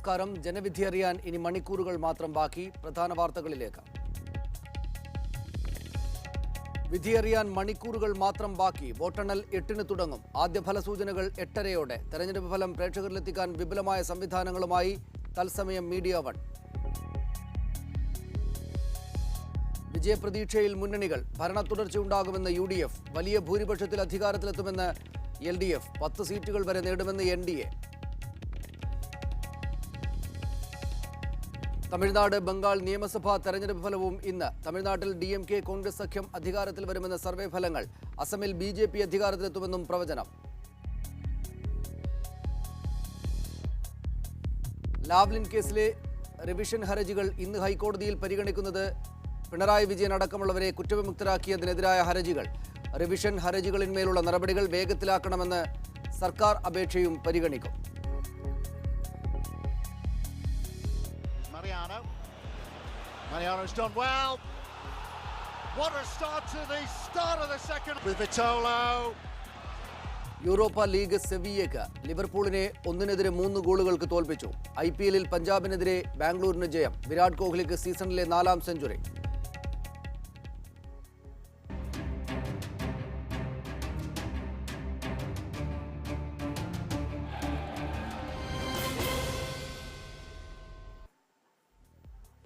നമസ്കാരം. ജനവിധി അറിയാൻ ഇനി മണിക്കൂറുകൾ മാത്രം ബാക്കി. പ്രധാന വാർത്തകളിലേക്ക്. വിധിയറിയാൻ മണിക്കൂറുകൾ മാത്രം ബാക്കി. വോട്ടെണ്ണൽ 8-ന് തുടങ്ങും. ആദ്യ ഫലസൂചനകൾ 8:30-യോടെ. തെരഞ്ഞെടുപ്പ് ഫലം പ്രേക്ഷകരിലെത്തിക്കാൻ വിപുലമായ സംവിധാനങ്ങളുമായി തത്സമയം മീഡിയ വൺ. വിജയപ്രതീക്ഷയിൽ മുന്നണികൾ. ഭരണ തുടർച്ചയുണ്ടാകുമെന്ന് UDF. വലിയ ഭൂരിപക്ഷത്തിൽ അധികാരത്തിലെത്തുമെന്ന് LDF. 10 സീറ്റുകൾ വരെ നേടുമെന്ന് NDA. തമിഴ്നാട്, ബംഗാൾ നിയമസഭാ തെരഞ്ഞെടുപ്പ് ഫലവും ഇന്ന്. തമിഴ്നാട്ടിൽ DMK കോൺഗ്രസ് സഖ്യം അധികാരത്തിൽ വരുമെന്ന സർവേ ഫലങ്ങൾ. അസമിൽ BJP അധികാരത്തിലെത്തുമെന്നും പ്രവചനം. ലാവ്ലിൻ കേസിലെ റിവിഷൻ ഹർജികൾ ഇന്ന് ഹൈക്കോടതിയിൽ പരിഗണിക്കുന്നത്. പിണറായി വിജയൻ അടക്കമുള്ളവരെ കുറ്റവിമുക്തരാക്കിയതിനെതിരായ ഹർജികൾ. റിവിഷൻ ഹർജികളിന്മേലുള്ള നടപടികൾ വേഗത്തിലാക്കണമെന്ന് സർക്കാർ അപേക്ഷയും പരിഗണിക്കും. Mariano's done well. What a start to the start of the second with Vitolo. Europa league സെവിയ്യയ്ക്ക്. ലിവർപൂളിനെ 1-3 ഗോളുകൾക്ക് തോൽപ്പിച്ചു. IPL-ൽ പഞ്ചാബിനെതിരെ ബാംഗ്ലൂരിന് ജയം. വിരാട് കോഹ്ലിക്ക് സീസണിലെ 4ാം സെഞ്ചുറി.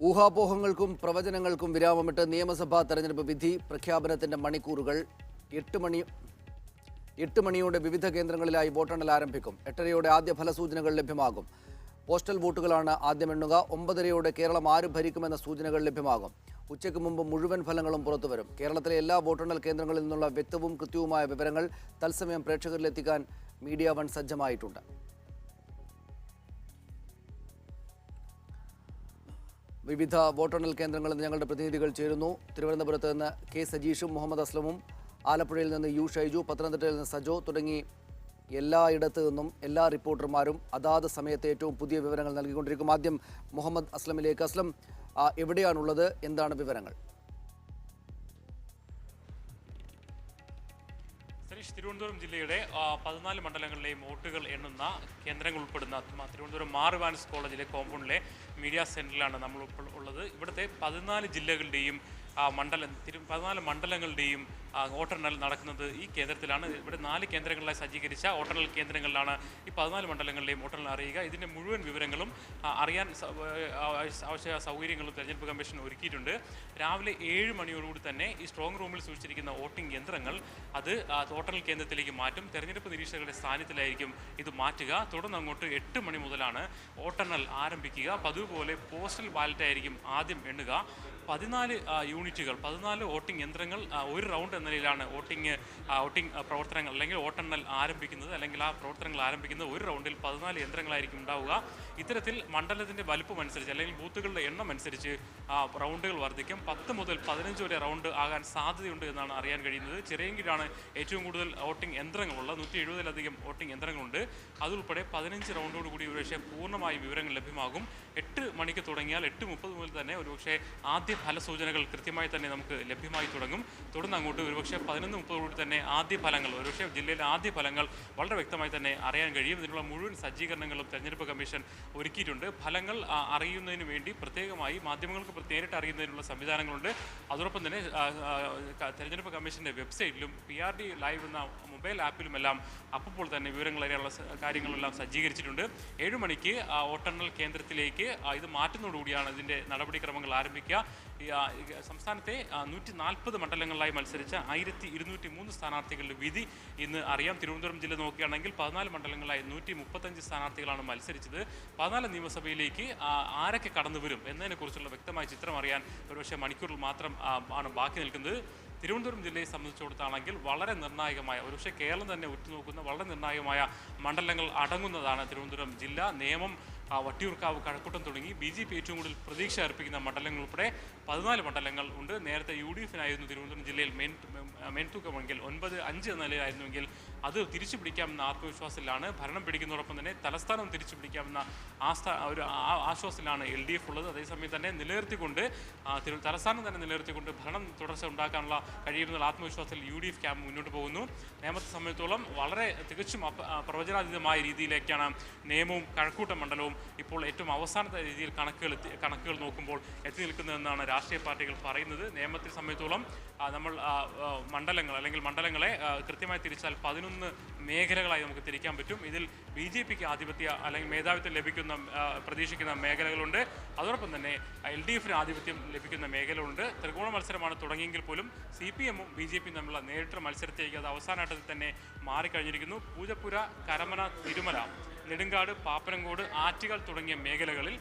ഊഹാപോഹങ്ങൾക്കും പ്രവചനങ്ങൾക്കും വിരാമമിട്ട് നിയമസഭാ തെരഞ്ഞെടുപ്പ് വിധി പ്രഖ്യാപനത്തിന്റെ മണിക്കൂറുകൾ. 8 മണിയോടെ വിവിധ കേന്ദ്രങ്ങളിലായി വോട്ടെണ്ണൽ ആരംഭിക്കും. 8:30-യോടെ ആദ്യ ഫലസൂചനകൾ ലഭ്യമാകും. പോസ്റ്റൽ വോട്ടുകളാണ് ആദ്യം എണ്ണുക. 9:30-യോടെ കേരളം ആര് ഭരിക്കുമെന്ന സൂചനകൾ ലഭ്യമാകും. ഉച്ചയ്ക്ക് മുമ്പ് മുഴുവൻ ഫലങ്ങളും പുറത്തുവരും. കേരളത്തിലെ എല്ലാ വോട്ടെണ്ണൽ കേന്ദ്രങ്ങളിൽ നിന്നുള്ള വ്യക്തവും കൃത്യവുമായ വിവരങ്ങൾ തത്സമയം പ്രേക്ഷകരിലെത്തിക്കാൻ മീഡിയ വൺ സജ്ജമായിട്ടുണ്ട്. വിവിധ വോട്ടെണ്ണൽ കേന്ദ്രങ്ങളിൽ നിന്ന് ഞങ്ങളുടെ പ്രതിനിധികൾ ചേരുന്നു. തിരുവനന്തപുരത്ത് നിന്ന് K സജീഷും മുഹമ്മദ് അസ്ലമും, ആലപ്പുഴയിൽ നിന്ന് U ഷൈജു, പത്തനംതിട്ടയിൽ നിന്ന് സജോ തുടങ്ങി എല്ലായിടത്തു നിന്നും എല്ലാ റിപ്പോർട്ടർമാരും അതാത് സമയത്ത് ഏറ്റവും പുതിയ വിവരങ്ങൾ നൽകിക്കൊണ്ടിരിക്കും. ആദ്യം മുഹമ്മദ് അസ്ലമിലേക്ക്. അസ്ലം, എവിടെയാണുള്ളത്? എന്താണ് വിവരങ്ങൾ? തിരുവനന്തപുരം ജില്ലയുടെ 14 മണ്ഡലങ്ങളിലെയും വോട്ടുകൾ എണ്ണുന്ന കേന്ദ്രങ്ങൾ ഉൾപ്പെടുന്ന തിരുവനന്തപുരം മാർ ഇവാൻസ് കോളേജിലെ കോമ്പൗണ്ടിലെ മീഡിയ സെന്ററിലാണ് നമ്മൾ ഉള്ളത്. ഇവിടുത്തെ 14 ജില്ലകളുടെയും 14 മണ്ഡലങ്ങളുടെയും വോട്ടെണ്ണൽ നടക്കുന്നത് ഈ കേന്ദ്രത്തിലാണ്. ഇവിടെ 4 കേന്ദ്രങ്ങളിലായി സജ്ജീകരിച്ച വോട്ടെണ്ണൽ കേന്ദ്രങ്ങളിലാണ് ഈ 14 മണ്ഡലങ്ങളിലെയും വോട്ടെണ്ണൽ അറിയുക. ഇതിൻ്റെ മുഴുവൻ വിവരങ്ങളും അറിയാൻ ആവശ്യ സൗകര്യങ്ങളും തെരഞ്ഞെടുപ്പ് കമ്മീഷൻ ഒരുക്കിയിട്ടുണ്ട്. രാവിലെ 7 മണിയോടുകൂടി തന്നെ ഈ സ്ട്രോങ് റൂമിൽ സൂക്ഷിച്ചിരിക്കുന്ന വോട്ടിംഗ് യന്ത്രങ്ങൾ അത് വോട്ടെണ്ണൽ കേന്ദ്രത്തിലേക്ക് മാറ്റും. തെരഞ്ഞെടുപ്പ് നിരീക്ഷകരുടെ സ്ഥാനത്തിലായിരിക്കും ഇത് മാറ്റുക. തുടർന്ന് അങ്ങോട്ട് 8 മണി മുതലാണ് വോട്ടെണ്ണൽ ആരംഭിക്കുക. പതിവ് പോലെ പോസ്റ്റൽ ബാലറ്റായിരിക്കും ആദ്യം എണ്ണുക. 14 യൂണിറ്റുകൾ, 14 വോട്ടിംഗ് യന്ത്രങ്ങൾ ഒരു റൗണ്ട് എന്ന നിലയിലാണ് വോട്ടിംഗ് പ്രവർത്തനങ്ങൾ അല്ലെങ്കിൽ വോട്ടെണ്ണൽ ആരംഭിക്കുന്നത്. അല്ലെങ്കിൽ ആ പ്രവർത്തനങ്ങൾ ആരംഭിക്കുന്നത് ഒരു റൗണ്ടിൽ 14 യന്ത്രങ്ങളായിരിക്കും ഉണ്ടാവുക. ഇത്തരത്തിൽ മണ്ഡലത്തിൻ്റെ വലുപ്പം അനുസരിച്ച് അല്ലെങ്കിൽ ബൂത്തുകളുടെ എണ്ണം അനുസരിച്ച് റൗണ്ടുകൾ വർദ്ധിക്കും. 10 മുതൽ 15 വരെ റൗണ്ട് ആകാൻ സാധ്യതയുണ്ട് എന്നാണ് അറിയാൻ കഴിയുന്നത്. ചിറയൻകീഴാണ് ഏറ്റവും കൂടുതൽ വോട്ടിംഗ് യന്ത്രങ്ങളുള്ള 170-ലധികം വോട്ടിംഗ് യന്ത്രങ്ങളുണ്ട്. അതുൾപ്പെടെ 15 റൗണ്ടോട് കൂടി ഒരുപക്ഷെ പൂർണ്ണമായും വിവരങ്ങൾ ലഭ്യമാകും. 8 മണിക്ക് തുടങ്ങിയാൽ 8:30 മുതൽ തന്നെ ഒരുപക്ഷെ ആദ്യ ഫലസൂചനകൾ കൃത്യമായി തന്നെ നമുക്ക് ലഭ്യമായി തുടങ്ങും. തുടർന്ന് അങ്ങോട്ട് ഒരുപക്ഷെ 11:30 തന്നെ ആദ്യ ഫലങ്ങൾ, ഒരുപക്ഷെ ജില്ലയിലെ ആദ്യ ഫലങ്ങൾ വളരെ വ്യക്തമായി തന്നെ അറിയാൻ കഴിയും. ഇതിനുള്ള മുഴുവൻ സജ്ജീകരണങ്ങളും തെരഞ്ഞെടുപ്പ് കമ്മീഷൻ ഒരുക്കിയിട്ടുണ്ട്. ഫലങ്ങൾ അറിയുന്നതിന് വേണ്ടി പ്രത്യേകമായി മാധ്യമങ്ങൾക്ക് നേരിട്ട് അറിയുന്നതിനുള്ള സംവിധാനങ്ങളുണ്ട്. അതോടൊപ്പം തന്നെ തെരഞ്ഞെടുപ്പ് കമ്മീഷൻ്റെ വെബ്സൈറ്റിലും PRD ലൈവ് എന്ന മൊബൈൽ ആപ്പിലുമെല്ലാം അപ്പോൾ തന്നെ വിവരങ്ങൾ അറിയാനുള്ള കാര്യങ്ങളെല്ലാം സജ്ജീകരിച്ചിട്ടുണ്ട്. 7 മണിക്ക് വോട്ടെണ്ണൽ കേന്ദ്രത്തിലേക്ക് ഇത് മാറ്റുന്നതോടുകൂടിയാണ് ഇതിൻ്റെ നടപടിക്രമങ്ങൾ ആരംഭിക്കുക. സംസ്ഥാനത്തെ 140 മണ്ഡലങ്ങളിലായി മത്സരിച്ച 1203 സ്ഥാനാർത്ഥികളുടെ വിധി ഇന്ന് അറിയാം. തിരുവനന്തപുരം ജില്ല നോക്കുകയാണെങ്കിൽ 14 മണ്ഡലങ്ങളിലായി 135 സ്ഥാനാർത്ഥികളാണ് മത്സരിച്ചത്. 14 നിയമസഭയിലേക്ക് ആരൊക്കെ കടന്നു വരും എന്നതിനെക്കുറിച്ചുള്ള വ്യക്തമായ ചിത്രം അറിയാൻ ഒരുപക്ഷെ മണിക്കൂറിൽ മാത്രം ആണ് ബാക്കി നിൽക്കുന്നത്. തിരുവനന്തപുരം ജില്ലയെ സംബന്ധിച്ചിടത്താണെങ്കിൽ വളരെ നിർണായകമായ, ഒരുപക്ഷെ കേരളം തന്നെ ഉറ്റുനോക്കുന്ന വളരെ നിർണായകമായ മണ്ഡലങ്ങൾ അടങ്ങുന്നതാണ് തിരുവനന്തപുരം ജില്ല. നേമം, വട്ടിയൂർക്കാവ്, കഴക്കൂട്ടം തുടങ്ങി BJP ഏറ്റവും കൂടുതൽ പ്രതീക്ഷ അർപ്പിക്കുന്ന മണ്ഡലങ്ങൾ ഉൾപ്പെടെ 14 മണ്ഡലങ്ങൾ ഉണ്ട്. നേരത്തെ UDF-നായിരുന്നു തിരുവനന്തപുരം ജില്ലയിൽ മേൽത്തൂക്കമെങ്കിൽ 9-5 എന്ന നിലയിലായിരുന്നുവെങ്കിൽ അത് തിരിച്ചു പിടിക്കാമെന്ന ആത്മവിശ്വാസത്തിലാണ്. ഭരണം പിടിക്കുന്നതോടൊപ്പം തന്നെ തലസ്ഥാനം തിരിച്ചു പിടിക്കാമെന്ന ആശ്വാസത്തിലാണ് LDF ഉള്ളത്. അതേസമയം തന്നെ നിലനിർത്തിക്കൊണ്ട് തലസ്ഥാനം തന്നെ നിലനിർത്തിക്കൊണ്ട് ഭരണം തുടർച്ച ഉണ്ടാക്കാനുള്ള കഴിയുമെന്നുള്ള ആത്മവിശ്വാസത്തിൽ UDF ക്യാമ്പ് മുന്നോട്ട് പോകുന്നു. നിയമത്തെ സംബന്ധിച്ചോളം വളരെ തികച്ചും പ്രവചനാതീതമായ രീതിയിലേക്കാണ് നിയമവും കഴക്കൂട്ട മണ്ഡലവും ഇപ്പോൾ ഏറ്റവും അവസാനത്തെ രീതിയിൽ കണക്കുകൾ നോക്കുമ്പോൾ എത്തി നിൽക്കുന്നതെന്നാണ് രാഷ്ട്രീയ പാർട്ടികൾ പറയുന്നത്. നിയമത്തെ സംബന്ധിച്ചോളം നമ്മൾ മണ്ഡലങ്ങളെ കൃത്യമായി തിരിച്ചാൽ 11 മേഖലകളായി നമുക്ക് തിരിക്കാൻ പറ്റും. ഇതിൽ BJPക്ക് ആധിപത്യം അല്ലെങ്കിൽ മേധാവിത്വം പ്രതീക്ഷിക്കുന്ന മേഖലകളുണ്ട്. അതോടൊപ്പം തന്നെ LDFന് ആധിപത്യം ലഭിക്കുന്ന മേഖലകളുണ്ട്. ത്രികോണ മത്സരമാണ് തുടങ്ങിയെങ്കിൽ പോലും CPM-ഉം BJPയും തമ്മിലുള്ള നേരിട്ട് മത്സരത്തേക്ക് അത് അവസാനഘട്ടത്തിൽ തന്നെ മാറിക്കഴിഞ്ഞിരിക്കുന്നു. പൂജപ്പുര, കരമന, തിരുമല, നെടുങ്കാട്, പാപ്പനംകോട്, ആറ്റുകാൽ തുടങ്ങിയ മേഖലകളിൽ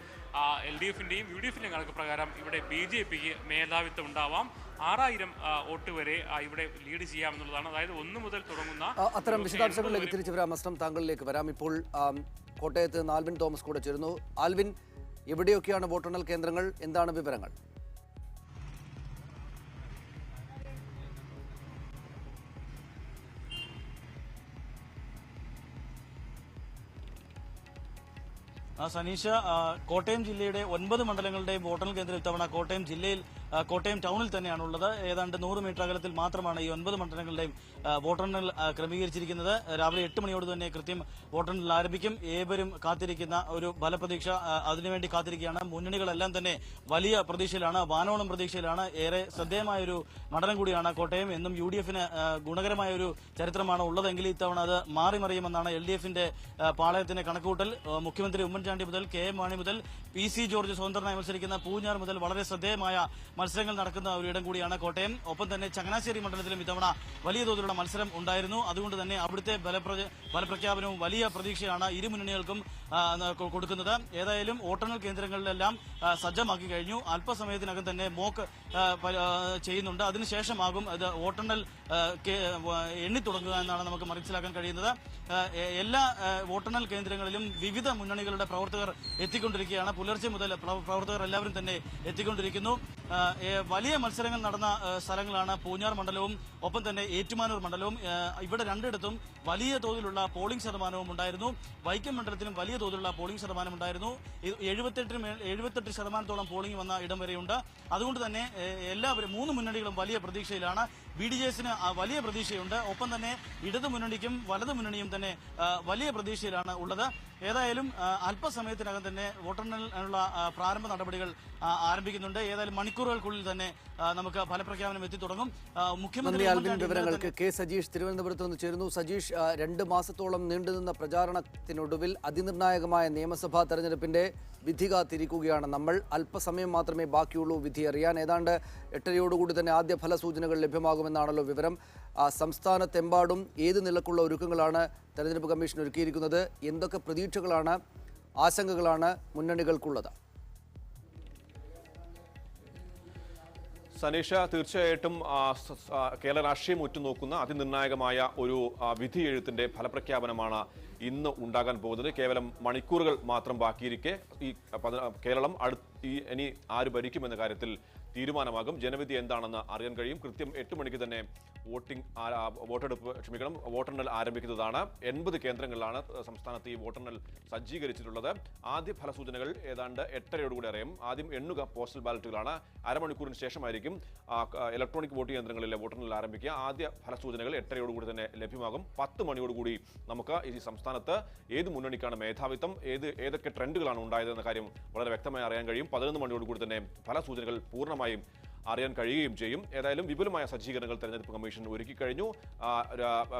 LDFിൻ്റെയും UDFിൻ്റെയും കണക്ക് പ്രകാരം ഇവിടെ BJPക്ക് മേധാവിത്വം ഉണ്ടാവാം. 6000 വോട്ട് വരെ ഇവിടെ ലീഡ് ചെയ്യാമെന്നുള്ളതാണ്. അതായത് 1 മുതൽ തുടങ്ങുന്ന അത്തരം വിശദാംശങ്ങളിലേക്ക് തിരിച്ചു വരാം. അസ്ലം, താങ്കളിലേക്ക് വരാം. ഇപ്പോൾ കോട്ടയത്ത് ആൽവിൻ തോമസ് കൂടെ ചേരുന്നു. ആൽവിൻ, എവിടെയൊക്കെയാണ് വോട്ടെണ്ണൽ കേന്ദ്രങ്ങൾ? എന്താണ് വിവരങ്ങൾ? സനീഷ, കോട്ടയം ജില്ലയുടെ 9 മണ്ഡലങ്ങളുടെയും വോട്ടെണ്ണൽ കേന്ദ്രം ഇത്തവണ കോട്ടയം ടൗണിൽ തന്നെയാണുള്ളത്. ഏതാണ്ട് 100 മീറ്റർ അകലത്തിൽ മാത്രമാണ് ഈ 9 മണ്ഡലങ്ങളുടെയും വോട്ടെണ്ണൽ ക്രമീകരിച്ചിരിക്കുന്നത്. രാവിലെ 8 മണിയോട് തന്നെ കൃത്യം വോട്ടെണ്ണൽ ആരംഭിക്കും. ഏവരും കാത്തിരിക്കുന്ന ഒരു ഫലപ്രതീക്ഷ അതിനുവേണ്ടി കാത്തിരിക്കുകയാണ്. മുന്നണികളെല്ലാം തന്നെ വലിയ പ്രതീക്ഷയിലാണ്, വാനോളം പ്രതീക്ഷയിലാണ്. ഏറെ ശ്രദ്ധേയമായൊരു മണ്ഡലം കൂടിയാണ് കോട്ടയം. എന്നും UDFന് ഗുണകരമായ ഒരു ചരിത്രമാണ് ഉള്ളതെങ്കിൽ ഇത്തവണ അത് മാറിമറിയുമെന്നാണ് LDFിന്റെ പാളയത്തിന്റെ കണക്കുകൂട്ടൽ. മുഖ്യമന്ത്രി ഉമ്മൻചാണ്ടി മുതൽ KM മാണി മുതൽ PC ജോർജ് സ്വതന്ത്രനായി മത്സരിക്കുന്ന പൂഞ്ഞാർ മുതൽ വളരെ ശ്രദ്ധേയമായ മത്സരങ്ങൾ നടക്കുന്ന ഒരിടം കൂടിയാണ് കോട്ടയം. ഒപ്പം തന്നെ ചങ്ങനാശ്ശേരി മണ്ഡലത്തിലും ഇത്തവണ വലിയ തോതിലുള്ള മത്സരം ഉണ്ടായിരുന്നു. അതുകൊണ്ട് തന്നെ അവിടുത്തെ ഫലപ്രഖ്യാപനവും വലിയ പ്രതീക്ഷയാണ് ഇരു മുന്നണികൾക്കും കൊടുക്കുന്നത്. ഏതായാലും വോട്ടെണ്ണൽ കേന്ദ്രങ്ങളിലെല്ലാം സജ്ജമാക്കി കഴിഞ്ഞു. അല്പസമയത്തിനകം തന്നെ മോക്ക് ചെയ്യുന്നുണ്ട്. അതിനുശേഷമാകും ഇത് വോട്ടെണ്ണൽ എണ്ണി തുടങ്ങുക എന്നാണ് നമുക്ക് മനസ്സിലാക്കാൻ കഴിയുന്നത്. എല്ലാ വോട്ടെണ്ണൽ കേന്ദ്രങ്ങളിലും വിവിധ മുന്നണികളുടെ പ്രവർത്തകർ എത്തിക്കൊണ്ടിരിക്കുകയാണ്. പുലർച്ചെ മുതൽ പ്രവർത്തകർ എല്ലാവരും തന്നെ എത്തിക്കൊണ്ടിരിക്കുന്നു. വലിയ മത്സരങ്ങൾ നടന്ന സ്ഥലങ്ങളാണ് പൂഞ്ഞാർ മണ്ഡലവും ഒപ്പം തന്നെ ഏറ്റുമാനൂർ മണ്ഡലവും. ഇവിടെ രണ്ടിടത്തും വലിയ തോതിലുള്ള പോളിംഗ് ശതമാനവും ഉണ്ടായിരുന്നു. വൈക്കം മണ്ഡലത്തിലും വലിയ തോതിലുള്ള പോളിംഗ് ശതമാനം ഉണ്ടായിരുന്നു. 78% പോളിംഗ് വന്ന ഇടം വരെയുണ്ട്. അതുകൊണ്ട് തന്നെ എല്ലാവരും 3 മുന്നണികളും വലിയ പ്രതീക്ഷയിലാണ്. BDJSന് വലിയ പ്രതീക്ഷയുണ്ട്. ഒപ്പം തന്നെ ഇടതു മുന്നണിക്കും വലതു മുന്നണിയും തന്നെ വലിയ പ്രതീക്ഷയിലാണ് ഉള്ളത്. ഏതായാലും അല്പസമയത്തിനകം തന്നെ വോട്ടെണ്ണലിനുള്ള പ്രാരംഭ നടപടികൾ ആരംഭിക്കുന്നുണ്ട്. ഏതായാലും മണിക്കൂറുകൾക്കുള്ളിൽ തന്നെ നമുക്ക് ഫലപ്രഖ്യാപനം എത്തിത്തുടങ്ങും. മുഖ്യമന്ത്രി വിവരങ്ങൾക്ക് K. സജീഷ് തിരുവനന്തപുരത്ത് നിന്ന് ചേരുന്നു. സജീഷ്, 2 മാസത്തോളം നീണ്ടുനിന്ന പ്രചാരണത്തിനൊടുവിൽ അതിനിർണായകമായ നിയമസഭാ തെരഞ്ഞെടുപ്പിന്റെ വിധി കാത്തിരിക്കുകയാണ് നമ്മൾ. അല്പസമയം മാത്രമേ ബാക്കിയുള്ളൂ വിധി അറിയാൻ. ഏതാണ്ട് 8:30യോടുകൂടി തന്നെ ആദ്യ ഫലസൂചനകൾ ലഭ്യമാകുമെന്നാണല്ലോ വിവരം. സംസ്ഥാനത്തെമ്പാടും ഏത് നിലക്കുള്ള ഒരുക്കങ്ങളാണ് തെരഞ്ഞെടുപ്പ് കമ്മീഷൻ ഒരുക്കിയിരിക്കുന്നത്? എന്തൊക്കെ പ്രതീക്ഷകളാണ്, ആശങ്കകളാണ് മുന്നണികൾക്കുള്ളത്? സനീഷ, തീർച്ചയായിട്ടും കേരള രാഷ്ട്രീയം ഉറ്റുനോക്കുന്ന അതിനിർണായകമായ ഒരു വിധി എഴുത്തിന്റെ ഫലപ്രഖ്യാപനമാണ് ഇന്ന് ഉണ്ടാകാൻ പോകുന്നത്. കേവലം മണിക്കൂറുകൾ മാത്രം ബാക്കിയിരിക്കെ ഈ കേരളം ഇനി ആര് ഭരിക്കുമെന്ന കാര്യത്തിൽ തീരുമാനമാകും. ജനവിധി എന്താണെന്ന് അറിയാൻ കഴിയും. കൃത്യം 8 മണിക്ക് തന്നെ വോട്ടെണ്ണൽ ആരംഭിക്കുന്നതാണ്. 80 കേന്ദ്രങ്ങളിലാണ് സംസ്ഥാനത്ത് ഈ വോട്ടെണ്ണൽ സജ്ജീകരിച്ചിട്ടുള്ളത്. ആദ്യ ഫലസൂചനകൾ ഏതാണ്ട് 8:30യോടുകൂടി അറിയും. ആദ്യം എണ്ണുക പോസ്റ്റൽ ബാലറ്റുകളാണ്. അരമണിക്കൂറിന് ശേഷമായിരിക്കും ഇലക്ട്രോണിക് വോട്ട് കേന്ദ്രങ്ങളിലെ വോട്ടെണ്ണൽ ആരംഭിക്കുക. ആദ്യ ഫലസൂചനകൾ 8:30യോടുകൂടി തന്നെ ലഭ്യമാകും. 10 മണിയോടുകൂടി നമുക്ക് ഈ സംസ്ഥാനത്ത് ഏത് മുന്നണിക്കാണ് മേധാവിത്വം, ഏതൊക്കെ ട്രെൻഡുകളാണ് ഉണ്ടായതെന്ന കാര്യം വളരെ വ്യക്തമായി അറിയാൻ കഴിയും. 11 മണിയോടുകൂടി തന്നെ ഫലസൂചനകൾ പൂർണ്ണമായും അറിയാൻ കഴിയുകയും ചെയ്യും. ഏതായാലും വിപുലമായ സജ്ജീകരണങ്ങൾ തെരഞ്ഞെടുപ്പ് കമ്മീഷൻ ഒരുക്കി കഴിഞ്ഞു.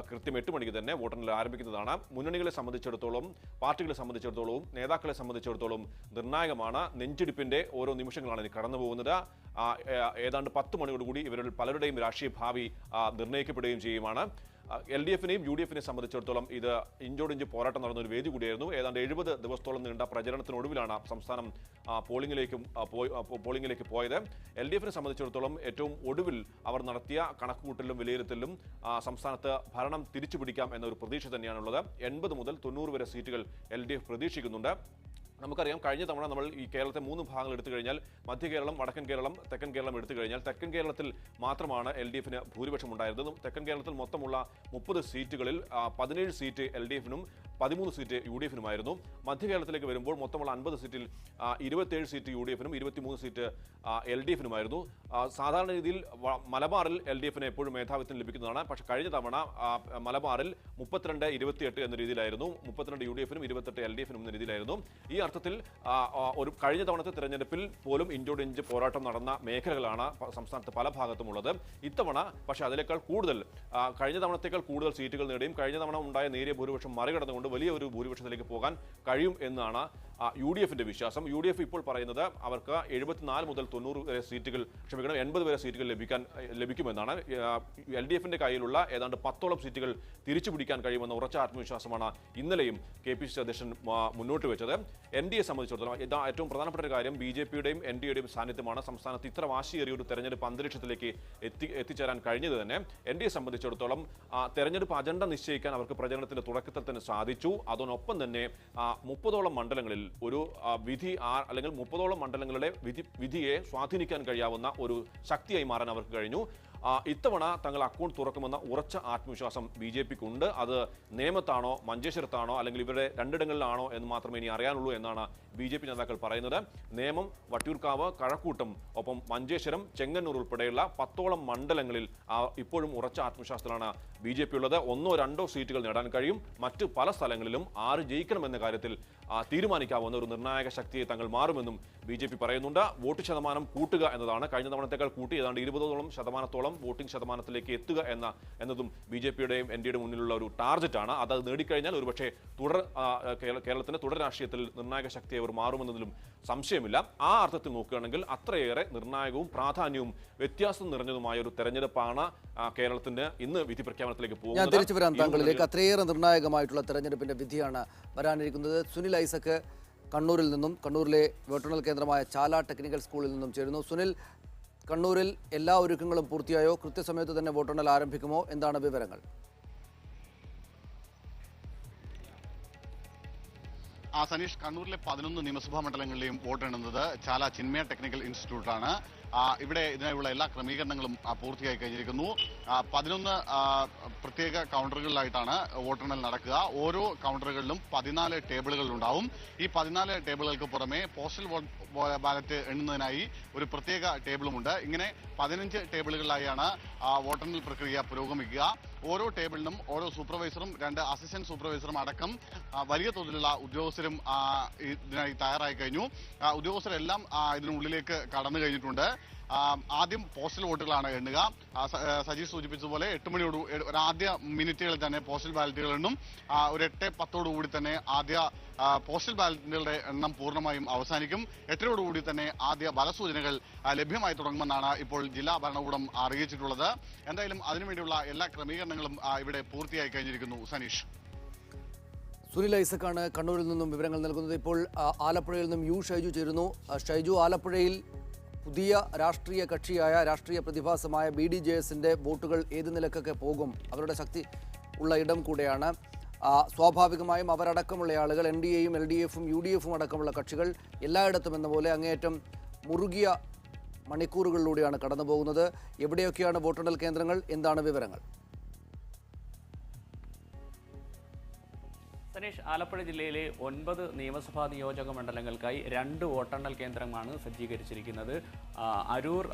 കൃത്യം 8 മണിക്ക് തന്നെ വോട്ടെണ്ണൽ ആരംഭിക്കുന്നതാണ്. മുന്നണികളെ സംബന്ധിച്ചിടത്തോളം, പാർട്ടികളെ സംബന്ധിച്ചിടത്തോളവും നേതാക്കളെ സംബന്ധിച്ചിടത്തോളം നിർണായകമാണ്. നെഞ്ചിടിപ്പിന്റെ ഓരോ നിമിഷങ്ങളാണ് ഇനി കടന്നു പോകുന്നത്. ഏതാണ്ട് 10 മണിയോടുകൂടി ഇവരിൽ പലരുടെയും രാഷ്ട്രീയ ഭാവി നിർണ്ണയിക്കപ്പെടുകയും ചെയ്യുമാണ്. LDFനെയും UDFനെയും സംബന്ധിച്ചിടത്തോളം ഇത് ഇഞ്ചോടിഞ്ച് പോരാട്ടം നടന്ന ഒരു വേദി കൂടിയായിരുന്നു. ഏതാണ്ട് 70 ദിവസത്തോളം നീണ്ട പ്രചരണത്തിനൊടുവിലാണ് സംസ്ഥാനം പോളിംഗിലേക്ക് പോയത്. LDFനെ സംബന്ധിച്ചിടത്തോളം ഏറ്റവും ഒടുവിൽ അവർ നടത്തിയ കണക്കുകൂട്ടലിലും വിലയിരുത്തലിലും സംസ്ഥാനത്ത് ഭരണം തിരിച്ചുപിടിക്കാം എന്നൊരു പ്രതീക്ഷ തന്നെയാണുള്ളത്. 80 മുതൽ 90 വരെ സീറ്റുകൾ LDF പ്രതീക്ഷിക്കുന്നുണ്ട്. നമുക്കറിയാം കഴിഞ്ഞ തവണ നമ്മൾ ഈ കേരളത്തെ 3 ഭാഗങ്ങൾ എടുത്തു കഴിഞ്ഞാൽ മധ്യ കേരളം, വടക്കൻ കേരളം, തെക്കൻ കേരളം എടുത്തു കഴിഞ്ഞാൽ തെക്കൻ കേരളത്തിൽ മാത്രമാണ് LDFന് ഭൂരിപക്ഷം ഉണ്ടായിരുന്നത്. തെക്കൻ കേരളത്തിൽ മൊത്തമുള്ള 30 സീറ്റുകളിൽ 17 സീറ്റ് LDFനും 13 സീറ്റ് UDFനുമായിരുന്നു. മധ്യ കേരളത്തിലേക്ക് വരുമ്പോൾ മൊത്തമുള്ള 50 സീറ്റിൽ 27 സീറ്റ് UDFനും 23 സീറ്റ് LDFനുമായിരുന്നു. സാധാരണ രീതിയിൽ മലബാറിൽ LDFന് എപ്പോഴും മേധാവിത്വം ലഭിക്കുന്നതാണ്. പക്ഷേ കഴിഞ്ഞ തവണ മലബാറിൽ 32-28 എന്ന രീതിയിലായിരുന്നു. 32 UDFനും 28 LDFനും എന്ന രീതിയിലായിരുന്നു. ഈ അർത്ഥത്തിൽ ഒരു കഴിഞ്ഞ തവണത്തെ തെരഞ്ഞെടുപ്പിൽ പോലും ഇഞ്ചോടിഞ്ച് പോരാട്ടം നടന്ന മേഖലകളാണ് സംസ്ഥാനത്ത് പല ഭാഗത്തുമുള്ളത്. ഇത്തവണ പക്ഷേ അതിനേക്കാൾ കൂടുതൽ കഴിഞ്ഞ തവണത്തേക്കാൾ കൂടുതൽ സീറ്റുകൾ നേടിയും കഴിഞ്ഞ തവണ ഉണ്ടായ നേരിയ ഭൂരിപക്ഷം മറികടന്നുകൊണ്ട് വലിയ ഒരു ഭൂരിപക്ഷത്തിലേക്ക് പോകാൻ കഴിയും എന്നാണ് UDFന്റെ വിശ്വാസം. UDF ഇപ്പോൾ പറയുന്നത് അവർക്ക് 74 മുതൽ 90 വരെ സീറ്റുകൾ 80 വരെ സീറ്റുകൾ ലഭിക്കുമെന്നാണ്. LDFന്റെ കയ്യിലുള്ള ഏതാണ്ട് 10ഓളം സീറ്റുകൾ തിരിച്ചു പിടിക്കാൻ കഴിയുമെന്ന ഉറച്ച ആത്മവിശ്വാസമാണ് ഇന്നലെയും KPCC അധ്യക്ഷൻ മുന്നോട്ട് വെച്ചത്. NDA സംബന്ധിച്ചിടത്തോളം ഇതാ ഏറ്റവും പ്രധാനപ്പെട്ട ഒരു കാര്യം BJPയുടെയും NDAയുടെയും സാന്നിധ്യമാണ് സംസ്ഥാനത്ത് ഇത്ര വാശിയേറിയ ഒരു തെരഞ്ഞെടുപ്പ് അന്തരീക്ഷത്തിലേക്ക് എത്തിച്ചേരാൻ കഴിഞ്ഞത് തന്നെ. NDA സംബന്ധിച്ചിടത്തോളം തെരഞ്ഞെടുപ്പ് അജണ്ട നിശ്ചയിക്കാൻ അവർക്ക് പ്രചരണത്തിന്റെ തുടക്കത്തിൽ തന്നെ സാധിച്ചു. അതോടൊപ്പം തന്നെ 30ഓളം മണ്ഡലങ്ങളിൽ ഒരു വിധി അല്ലെങ്കിൽ 30ഓളം മണ്ഡലങ്ങളുടെ വിധിയെ സ്വാധീനിക്കാൻ കഴിയാവുന്ന ഒരു ശക്തിയായി മാറാൻ അവർക്ക് കഴിഞ്ഞു. ഇത്തവണ തങ്ങൾ അക്കൗണ്ട് തുറക്കുമെന്ന ഉറച്ച ആത്മവിശ്വാസം BJPക്കുണ്ട്. അത് നേമത്താണോ മഞ്ചേശ്വരത്താണോ അല്ലെങ്കിൽ ഇവരുടെ രണ്ടിടങ്ങളിലാണോ എന്ന് മാത്രമേ ഇനി അറിയാനുള്ളൂ എന്നാണ് BJP നേതാക്കൾ പറയുന്നത്. നേമം, വട്ടിയൂർക്കാവ്, കഴക്കൂട്ടം, ഒപ്പം മഞ്ചേശ്വരം, ചെങ്ങന്നൂർ ഉൾപ്പെടെയുള്ള 10ഓളം മണ്ഡലങ്ങളിൽ ഇപ്പോഴും ഉറച്ച ആത്മവിശ്വാസത്തിലാണ് BJP ഉള്ളത്. 1-2 സീറ്റുകൾ നേടാൻ കഴിയും. മറ്റ് പല സ്ഥലങ്ങളിലും ആര് ജയിക്കണമെന്ന കാര്യത്തിൽ തീരുമാനിക്കാവുന്ന ഒരു നിർണായക ശക്തിയെ തങ്ങൾ മാറുമെന്നും BJP പറയുന്നുണ്ട്. വോട്ട് ശതമാനം കൂട്ടുക എന്നതാണ്. കഴിഞ്ഞ തവണത്തേക്കാൾ കൂട്ടി ഏതാണ്ട് 20% വോട്ടിംഗ് ശതമാനത്തിലേക്ക് എത്തുക എന്നതും BJPയുടെയും NDAയുടെ മുന്നിലുള്ള ഒരു ടാർഗറ്റാണ്. അത് നേടിക്കഴിഞ്ഞാൽ ഒരുപക്ഷെ കേരളത്തിന്റെ തുടർ രാഷ്ട്രീയത്തിൽ നിർണായക ശക്തി അവർ മാറുമെന്നതിലും സംശയമില്ല. ആ അർത്ഥത്തിൽ നോക്കുകയാണെങ്കിൽ അത്രയേറെ നിർണായകവും പ്രാധാന്യവും വ്യത്യാസം നിറഞ്ഞതുമായ ഒരു തെരഞ്ഞെടുപ്പാണ് കേരളത്തിന്റെ ഇന്ന് വിധി പ്രഖ്യാപനത്തിലേക്ക് പോകുന്നത്. ഞാൻ തിരിച്ചു വരാം താങ്കളിലേക്ക്. അത്രയേറെ നിർണായകമായിട്ടുള്ള തെരഞ്ഞെടുപ്പിന്റെ വിധിയാണ് വരാനിരിക്കുന്നത്. സുനിൽ ഐസക് കണ്ണൂരിൽ നിന്നും, കണ്ണൂരിലെ വോട്ടെണ്ണൽ കേന്ദ്രമായ ചാല ടെക്നിക്കൽ സ്കൂളിൽ നിന്നും ചേരുന്നു. സുനിൽ, കണ്ണൂരിൽ എല്ലാ ഒരുക്കങ്ങളും പൂർത്തിയായോ? കൃത്യസമയത്ത് തന്നെ വോട്ടെണ്ണൽ ആരംഭിക്കുമോ? എന്താണ് വിവരങ്ങൾ? സനീഷ്, കണ്ണൂരിലെ 11 നിയമസഭാ മണ്ഡലങ്ങളിലെയും വോട്ടെണ്ണുന്നത് ചാല ചിന്മയ ടെക്നിക്കൽ ഇൻസ്റ്റിറ്റ്യൂട്ടാണ്. ഇവിടെ ഇതിനായുള്ള എല്ലാ ക്രമീകരണങ്ങളും പൂർത്തിയായി കഴിഞ്ഞിരിക്കുന്നു. 11 പ്രത്യേക കൗണ്ടറുകളിലായിട്ടാണ് വോട്ടെണ്ണൽ നടക്കുക. ഓരോ കൗണ്ടറുകളിലും 14 ടേബിളുകൾ ഉണ്ടാവും. ഈ 14 ടേബിളുകൾക്ക് പുറമെ പോസ്റ്റൽ ബാലറ്റ് എണ്ണുന്നതിനായി ഒരു പ്രത്യേക ടേബിളുമുണ്ട്. ഇങ്ങനെ 15 ടേബിളുകളിലായാണ് വോട്ടെണ്ണൽ പ്രക്രിയ പുരോഗമിക്കുക. ഓരോ ടേബിളിനും ഓരോ സൂപ്പർവൈസറും 2 അസിസ്റ്റന്റ് സൂപ്പർവൈസറും അടക്കം വലിയ തോതിലുള്ള ഉദ്യോഗസ്ഥരും ഇതിനായി തയ്യാറായി കഴിഞ്ഞു. ഉദ്യോഗസ്ഥരെല്ലാം ഇതിനുള്ളിലേക്ക് കടന്നു കഴിഞ്ഞിട്ടുണ്ട്. ആദ്യം പോസ്റ്റൽ വോട്ടുകളാണ് എണ്ണുക. സജീഷ് സൂചിപ്പിച്ചതുപോലെ 8 മണിയോട് ആദ്യ മിനിറ്റുകളിൽ തന്നെ പോസ്റ്റൽ ബാലറ്റുകൾ എണ്ണും. ഒരു 8:10 തന്നെ ആദ്യ പോസ്റ്റൽ ബാലറ്റുകളുടെ എണ്ണം പൂർണ്ണമായും അവസാനിക്കും. 8:00 തന്നെ ആദ്യ ഫലസൂചനകൾ ലഭ്യമായി തുടങ്ങുമെന്നാണ് ഇപ്പോൾ ജില്ലാ ഭരണകൂടം അറിയിച്ചിട്ടുള്ളത്. എന്തായാലും അതിനുവേണ്ടിയുള്ള എല്ലാ ക്രമീകരണങ്ങളും ഇവിടെ പൂർത്തിയായി കഴിഞ്ഞിരിക്കുന്നു. സനീഷ്, സുനിൽ ഐസക്കാണ് കണ്ണൂരിൽ നിന്നും വിവരങ്ങൾ നൽകുന്നത്. ഇപ്പോൾ ആലപ്പുഴയിൽ നിന്നും ഷൈജു ചേരുന്നു. ഷൈജു, ആലപ്പുഴയിൽ പുതിയ രാഷ്ട്രീയ കക്ഷിയായ രാഷ്ട്രീയ പ്രതിഭാസമായ BDJSന്റെ വോട്ടുകൾ ഏത് നിലക്കൊക്കെ പോകും? അവരുടെ ശക്തി ഉള്ള ഇടം കൂടെയാണ്. സ്വാഭാവികമായും അവരടക്കമുള്ള ആളുകൾ NDAയും LDFും UDFും അടക്കമുള്ള കക്ഷികൾ എല്ലായിടത്തും എന്ന പോലെ അങ്ങേയറ്റം മുറുകിയ മണിക്കൂറുകളിലൂടെയാണ് കടന്നു പോകുന്നത്. എവിടെയൊക്കെയാണ് വോട്ടെണ്ണൽ കേന്ദ്രങ്ങൾ? എന്താണ് വിവരങ്ങൾ? സനീഷ്, ആലപ്പുഴ ജില്ലയിലെ 9 നിയമസഭാ നിയോജക മണ്ഡലങ്ങൾക്കായി 2 വോട്ടെണ്ണൽ കേന്ദ്രമാണ് സജ്ജീകരിച്ചിരിക്കുന്നത്. അരൂർ,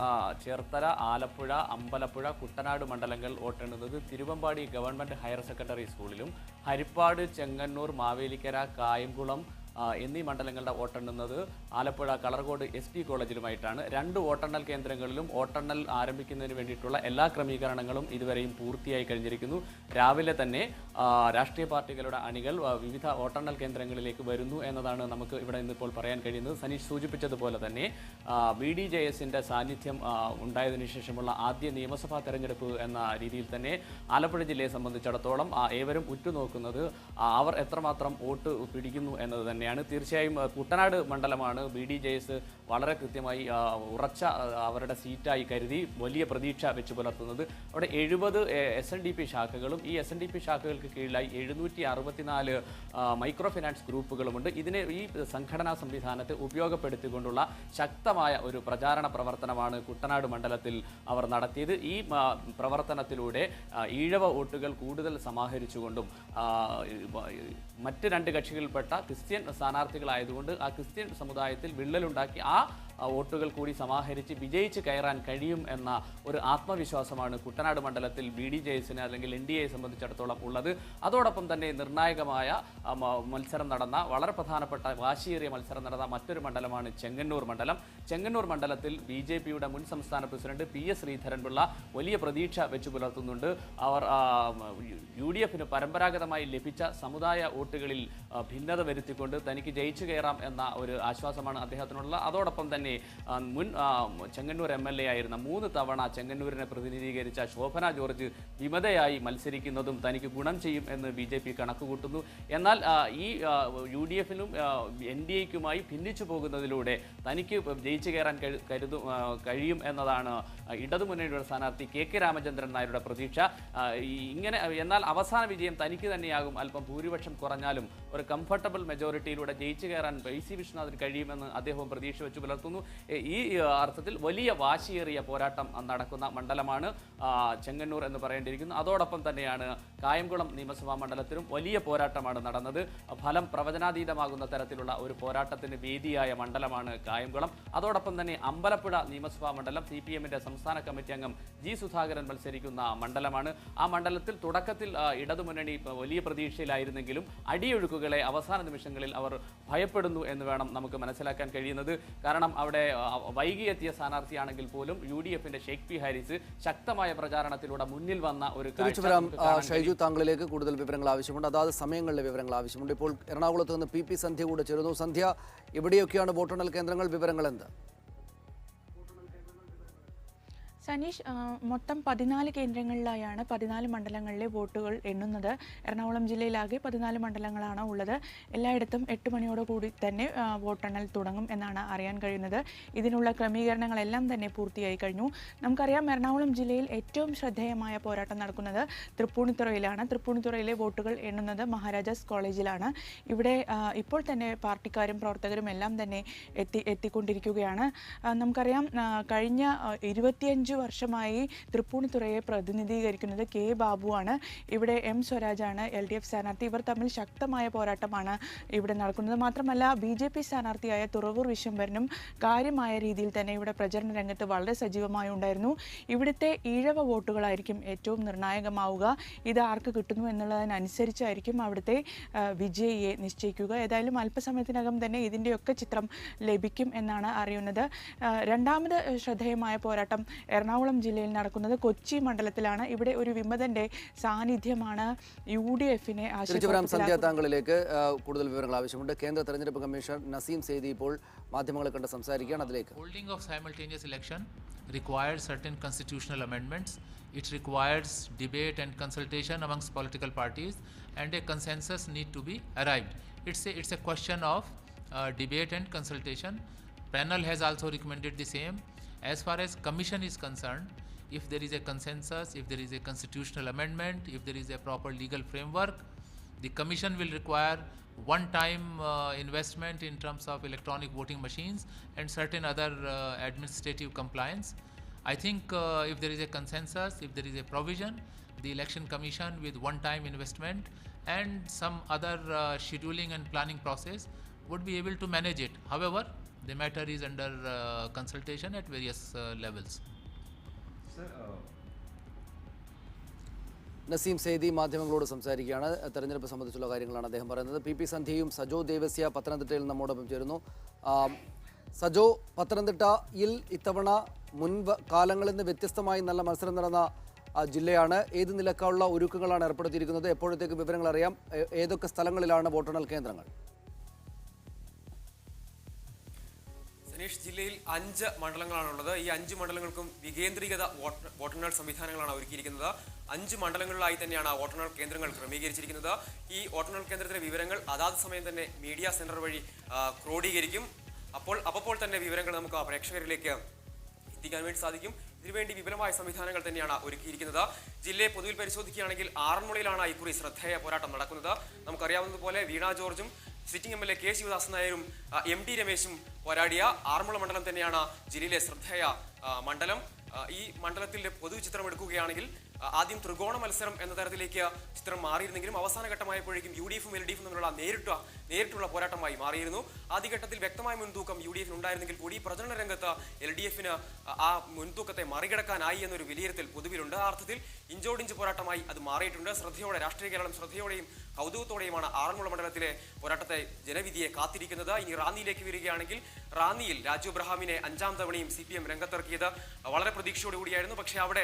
ചേർത്തല, ആലപ്പുഴ, അമ്പലപ്പുഴ, കുട്ടനാട് മണ്ഡലങ്ങൾ വോട്ടെണ്ണുന്നത് തിരുവമ്പാടി ഗവൺമെൻറ് ഹയർ സെക്കൻഡറി സ്കൂളിലും, ഹരിപ്പാട്, ചെങ്ങന്നൂർ, മാവേലിക്കര, കായംകുളം എന്നീ മണ്ഡലങ്ങളുടെ വോട്ടെണ്ണുന്നത് ആലപ്പുഴ കളർകോട് SP കോളേജിലുമായിട്ടാണ്. 2 വോട്ടെണ്ണൽ കേന്ദ്രങ്ങളിലും വോട്ടെണ്ണൽ ആരംഭിക്കുന്നതിന് വേണ്ടിയിട്ടുള്ള എല്ലാ ക്രമീകരണങ്ങളും ഇതുവരെയും പൂർത്തിയായി കഴിഞ്ഞിരിക്കുന്നു. രാവിലെ തന്നെ രാഷ്ട്രീയ പാർട്ടികളുടെ അണികൾ വിവിധ വോട്ടെണ്ണൽ കേന്ദ്രങ്ങളിലേക്ക് വരുന്നു എന്നതാണ് നമുക്ക് ഇവിടെ ഇന്നിപ്പോൾ പറയാൻ കഴിയുന്നത്. സനീഷ് സൂചിപ്പിച്ചതുപോലെ തന്നെ BDJSന്റെ സാന്നിധ്യം ഉണ്ടായതിനു ശേഷമുള്ള ആദ്യ നിയമസഭാ തെരഞ്ഞെടുപ്പ് എന്ന രീതിയിൽ തന്നെ ആലപ്പുഴ ജില്ലയെ സംബന്ധിച്ചിടത്തോളം ഏവരും ഉറ്റുനോക്കുന്നത് അവർ എത്രമാത്രം വോട്ട് പിടിക്കുന്നു എന്നത് തന്നെ. തീർച്ചയായും കുട്ടനാട് മണ്ഡലമാണ് BDJS വളരെ കൃത്യമായി ഉറച്ച അവരുടെ സീറ്റായി കരുതി വലിയ പ്രതീക്ഷ വെച്ച് പുലർത്തുന്നത്. അവിടെ 70 SNDP ശാഖകളും ഈ SNDP ശാഖകൾക്ക് സംഘടനകൾക്ക് കീഴിലായി 764 മൈക്രോ ഫിനാൻസ് ഗ്രൂപ്പുകളുമുണ്ട്. ഈ സംഘടനാ സംവിധാനത്തെ ഉപയോഗപ്പെടുത്തിക്കൊണ്ടുള്ള ശക്തമായ ഒരു പ്രചാരണ പ്രവർത്തനമാണ് കുട്ടനാട് മണ്ഡലത്തിൽ അവർ നടത്തിയത്. ഈ പ്രവർത്തനത്തിലൂടെ ഈഴവ വോട്ടുകൾ കൂടുതൽ സമാഹരിച്ചുകൊണ്ടും മറ്റ് 2 കക്ഷികളിൽപ്പെട്ട ക്രിസ്ത്യൻ സ്ഥാനാർത്ഥികളായതുകൊണ്ട് ആ ക്രിസ്ത്യൻ സമുദായത്തിൽ വിള്ളലുണ്ടാക്കി ആ വോട്ടുകൾ കൂടി സമാഹരിച്ച് വിജയിച്ച് കയറാൻ കഴിയും എന്ന ഒരു ആത്മവിശ്വാസമാണ് കുട്ടനാട് മണ്ഡലത്തിൽ BDJSന് അല്ലെങ്കിൽ NDAയെ സംബന്ധിച്ചിടത്തോളം ഉള്ളത്. അതോടൊപ്പം തന്നെ നിർണായകമായ മത്സരം നടന്ന വളരെ പ്രധാനപ്പെട്ട വാശിയേറിയ മത്സരം നടന്ന മറ്റൊരു മണ്ഡലമാണ് ചെങ്ങന്നൂർ മണ്ഡലം. ചെങ്ങന്നൂർ മണ്ഡലത്തിൽ BJPയുടെ മുൻ സംസ്ഥാന പ്രസിഡന്റ് PS ശ്രീധരൻപിള്ള വലിയ പ്രതീക്ഷ വെച്ചു പുലർത്തുന്നുണ്ട്. അവർ UDFന് പരമ്പരാഗതമായി ലഭിച്ച സമുദായ വോട്ടുകളിൽ ഭിന്നത വരുത്തിക്കൊണ്ട് തനിക്ക് ജയിച്ചു കയറാം എന്ന ഒരു ആശ്വാസമാണ് അദ്ദേഹത്തിനുള്ള. അതോടൊപ്പം തന്നെ മുൻ ചെങ്ങന്നൂർ MLA ആയിരുന്ന 3 തവണ ചെങ്ങന്നൂരിനെ പ്രതിനിധീകരിച്ച ശോഭന ജോർജ് വിമതയായി മത്സരിക്കുന്നതും തനിക്ക് ഗുണം ചെയ്യും എന്ന് BJP കണക്കുകൂട്ടുന്നു. എന്നാൽ ഈ UDFനും NDAയ്ക്കുമായി ഭിന്നിച്ചു പോകുന്നതിലൂടെ തനിക്ക് ജയിച്ചു കയറാൻ കഴിയും എന്നതാണ് ഇടതുമുന്നണിയുടെ സ്ഥാനാർത്ഥി KK രാമചന്ദ്രൻ നായരുടെ പ്രതീക്ഷ. ഇങ്ങനെ എന്നാൽ അവസാന വിജയം തനിക്ക് തന്നെയാകും. അല്പം ഭൂരിപക്ഷം കുറഞ്ഞാലും ഒരു കംഫർട്ടബിൾ മെജോറിറ്റിയിലൂടെ ജയിച്ചു കയറാൻ PC വിശ്വനാഥിന് കഴിയുമെന്ന് അദ്ദേഹം പ്രതീക്ഷ വെച്ചു പുലർത്തുന്നു. ഈ അർത്ഥത്തിൽ വലിയ വാശിയേറിയ പോരാട്ടം നടക്കുന്ന മണ്ഡലമാണ് ചെങ്ങന്നൂർ എന്ന് പറയേണ്ടിയിരിക്കുന്നു. അതോടൊപ്പം തന്നെയാണ് കായംകുളം നിയമസഭാ മണ്ഡലത്തിലും വലിയ പോരാട്ടമാണ് നടന്നത്. ഫലം പ്രവചനാതീതമാകുന്ന തരത്തിലുള്ള ഒരു പോരാട്ടത്തിന് വേദിയായ മണ്ഡലമാണ് കായംകുളം. അതോടൊപ്പം തന്നെ അമ്പലപ്പുഴ നിയമസഭാ മണ്ഡലം CPMന്റെ സംസ്ഥാന കമ്മിറ്റി അംഗം G സുധാകരൻ മത്സരിക്കുന്ന മണ്ഡലമാണ്. ആ മണ്ഡലത്തിൽ തുടക്കത്തിൽ ഇടതുമുന്നണി വലിയ പ്രതീക്ഷയിലായിരുന്നെങ്കിലും അടിയൊഴുക്കുകളെ അവസാന നിമിഷങ്ങളിൽ അവർ ഭയപ്പെടുന്നു എന്ന് വേണം നമുക്ക് മനസ്സിലാക്കാൻ കഴിയുന്നത്. കാരണം അവിടെ വൈകിയെത്തിയ സ്ഥാനാർത്ഥിയാണെങ്കിൽ പോലും UDFന്റെ ഷെയ്ഖ് പി ഹാരിസ് ശക്തമായ പ്രചാരണത്തിലൂടെ മുന്നിൽ വന്ന ഒരു ഷൈജു, താങ്കളിലേക്ക് കൂടുതൽ വിവരങ്ങൾ ആവശ്യമുണ്ട്. അതാത് സമയങ്ങളിലെ വിവരങ്ങൾ ആവശ്യമുണ്ട്. ഇപ്പോൾ എറണാകുളത്ത് നിന്ന് PP സന്ധ്യ കൂടെ ചേരുന്നു. സന്ധ്യ, എവിടെയൊക്കെയാണ് വോട്ടെണ്ണൽ കേന്ദ്രങ്ങൾ? വിവരങ്ങൾ എന്ത്? സനീഷ്, മൊത്തം 14 കേന്ദ്രങ്ങളിലായാണ് 14 മണ്ഡലങ്ങളിലെ വോട്ടുകൾ എണ്ണുന്നത്. എറണാകുളം ജില്ലയിലാകെ 14 മണ്ഡലങ്ങളാണ് ഉള്ളത്. എല്ലായിടത്തും 8 മണിയോടുകൂടി തന്നെ വോട്ടെണ്ണൽ തുടങ്ങും എന്നാണ് അറിയാൻ കഴിയുന്നത്. ഇതിനുള്ള ക്രമീകരണങ്ങളെല്ലാം തന്നെ പൂർത്തിയായി കഴിഞ്ഞു. നമുക്കറിയാം, എറണാകുളം ജില്ലയിൽ ഏറ്റവും ശ്രദ്ധേയമായ പോരാട്ടം നടക്കുന്നത് തൃപ്പൂണിത്തുറയിലാണ്. തൃപ്പൂണിത്തുറയിലെ വോട്ടുകൾ എണ്ണുന്നത് മഹാരാജാസ് കോളേജിലാണ്. ഇവിടെ ഇപ്പോൾ തന്നെ പാർട്ടിക്കാരും പ്രവർത്തകരും എല്ലാം തന്നെ എത്തിക്കൊണ്ടിരിക്കുകയാണ്. നമുക്കറിയാം, കഴിഞ്ഞ 25 വർഷമായി തൃപ്പൂണിത്തുറയെ പ്രതിനിധീകരിക്കുന്നത് K ബാബുവാണ്. ഇവിടെ M സ്വരാജാണ് LDF സ്ഥാനാർത്ഥി. ഇവർ തമ്മിൽ ശക്തമായ പോരാട്ടമാണ് ഇവിടെ നടക്കുന്നത്. മാത്രമല്ല, BJP സ്ഥാനാർത്ഥിയായ തുറവൂർ വിശ്വംഭരനും കാര്യമായ രീതിയിൽ തന്നെ ഇവിടെ പ്രചരണ രംഗത്ത് വളരെ സജീവമായി ഉണ്ടായിരുന്നു. ഇവിടുത്തെ ഈഴവ വോട്ടുകളായിരിക്കും ഏറ്റവും നിർണായകമാവുക. ഇത് ആർക്ക് കിട്ടുന്നു എന്നുള്ളതിനനുസരിച്ചായിരിക്കും അവിടുത്തെ വിജയിയെ നിശ്ചയിക്കുക. ഏതായാലും അല്പസമയത്തിനകം തന്നെ ഇതിൻ്റെയൊക്കെ ചിത്രം ലഭിക്കും എന്നാണ് അറിയുന്നത്. രണ്ടാമത് ശ്രദ്ധേയമായ പോരാട്ടം എറണാകുളം ജില്ലയിൽ നടക്കുന്നത് കൊച്ചി മണ്ഡലത്തിലാണ്. ഇവിടെ ഒരു വിമതന്റെ സാന്നിധ്യമാണ് UDFനെ സന്ധ്യ, താങ്കളിലേക്ക് കൂടുതൽ വിവരങ്ങൾ ആവശ്യമുണ്ട്. കേന്ദ്ര തെരഞ്ഞെടുപ്പ് കമ്മീഷണർ നസീം സെയ്ദി ഇപ്പോൾ മാധ്യമങ്ങളെ കണ്ട് സംസാരിക്കുകയാണ്. അതിലേക്ക് holding of simultaneous election requires certain constitutional amendments. It requires debate and consultation amongst political parties, and a consensus need to be arrived. It's a question of debate and consultation. Panel has also recommended the same. As far as commission is concerned, if there is a consensus, if there is a constitutional amendment, if there is a proper legal framework, the commission will require one-time investment in terms of electronic voting machines and certain other administrative compliance. I think if there is a consensus, if there is a provision, the election commission with one-time investment and some other scheduling and planning process would be able to manage it. However, the matter is under consultation at various levels. Naseem Zaidi മാധ്യമങ്ങളോട് സംസാരിക്കുകയാണ്. തെരഞ്ഞെടുപ്പ് സംബന്ധിച്ചുള്ള കാര്യങ്ങളാണ് അദ്ദേഹം പറയുന്നത്. PP സന്ധ്യയും Sajo Devasya പത്തനംതിട്ടയിൽ നമ്മോടൊപ്പം ചേരുന്നു. സജോ, പത്തനംതിട്ടയിൽ ഇത്തവണ മുൻപ് കാലങ്ങളിൽ നിന്ന് വ്യത്യസ്തമായി നല്ല മത്സരം നടന്ന ജില്ലയാണ്. ഏത് നിലക്കുള്ള ഒരുക്കങ്ങളാണ് ഏർപ്പെടുത്തിയിരിക്കുന്നത്? എപ്പോഴത്തേക്ക് വിവരങ്ങൾ അറിയാം? ഏതൊക്കെ സ്ഥലങ്ങളിലാണ് വോട്ടെണ്ണൽ കേന്ദ്രങ്ങൾ? സനീഷ്, ജില്ലയിൽ 5 മണ്ഡലങ്ങളാണുള്ളത്. ഈ 5 മണ്ഡലങ്ങൾക്കും വികേന്ദ്രീകൃത വോട്ടെണ്ണൽ സംവിധാനങ്ങളാണ് ഒരുക്കിയിരിക്കുന്നത്. 5 മണ്ഡലങ്ങളിലായി തന്നെയാണ് വോട്ടെണ്ണൽ കേന്ദ്രങ്ങൾ ക്രമീകരിച്ചിരിക്കുന്നത്. ഈ വോട്ടെണ്ണൽ കേന്ദ്രത്തിലെ വിവരങ്ങൾ അതാത് സമയം തന്നെ മീഡിയ സെന്റർ വഴി ക്രോഡീകരിക്കും. അപ്പോൾ തന്നെ വിവരങ്ങൾ നമുക്ക് പ്രേക്ഷകരിലേക്ക് എത്തിക്കാൻ വേണ്ടി സാധിക്കും. ഇതിനുവേണ്ടി വിപുലമായ സംവിധാനങ്ങൾ തന്നെയാണ് ഒരുക്കിയിരിക്കുന്നത്. ജില്ലയെ പൊതുവിൽ പരിശോധിക്കുകയാണെങ്കിൽ ആറന്മുളയിലാണ് ഇക്കുറി ശ്രദ്ധേയ പോരാട്ടം നടക്കുന്നത്. നമുക്കറിയാവുന്നതുപോലെ വീണ ജോർജും സിറ്റിംഗ് MLA കെ ശിവദാസൻ നായരും MD രമേശും പോരാടിയ ആറന്മുള മണ്ഡലം തന്നെയാണ് ജില്ലയിലെ ശ്രദ്ധേയ മണ്ഡലം. ഈ മണ്ഡലത്തിന്റെ പൊതു ചിത്രം എടുക്കുകയാണെങ്കിൽ ആദ്യം ത്രികോണ മത്സരം എന്ന തരത്തിലേക്ക് ചിത്രം മാറിയിരുന്നെങ്കിലും അവസാന ഘട്ടമായപ്പോഴേക്കും UDF-ഉം LDF-ഉം തമ്മിലുള്ള നേരിട്ടുള്ള പോരാട്ടമായി മാറിയിരുന്നു. ആദ്യഘട്ടത്തിൽ വ്യക്തമായ മുൻതൂക്കം UDF-ന് ഉണ്ടായിരുന്നെങ്കിൽ കൂടി പ്രചരണ രംഗത്ത് LDF-ന് ആ മുൻതൂക്കത്തെ മറികടക്കാനായി എന്നൊരു വിലയിരുത്തൽ പൊതുവിലുണ്ട്. ആ അർത്ഥത്തിൽ ഇഞ്ചോടിഞ്ച് പോരാട്ടമായി അത് മാറിയിട്ടുണ്ട്. ശ്രദ്ധയോടെ രാഷ്ട്രീയ കേരളം ശ്രദ്ധയോടെയും കൗതുകത്തോടെയുമാണ് ആറന്മുള മണ്ഡലത്തിലെ പോരാട്ടത്തെ ജനവിധിയെ കാത്തിരിക്കുന്നത്. ഇനി റാന്നിയിലേക്ക് വരികയാണെങ്കിൽ റാന്നിയിൽ രാജു അബ്രഹാമിനെ 5ാം തവണയും CPM രംഗത്തിറക്കിയത് വളരെ പ്രതീക്ഷയോടുകൂടിയായിരുന്നു. പക്ഷേ അവിടെ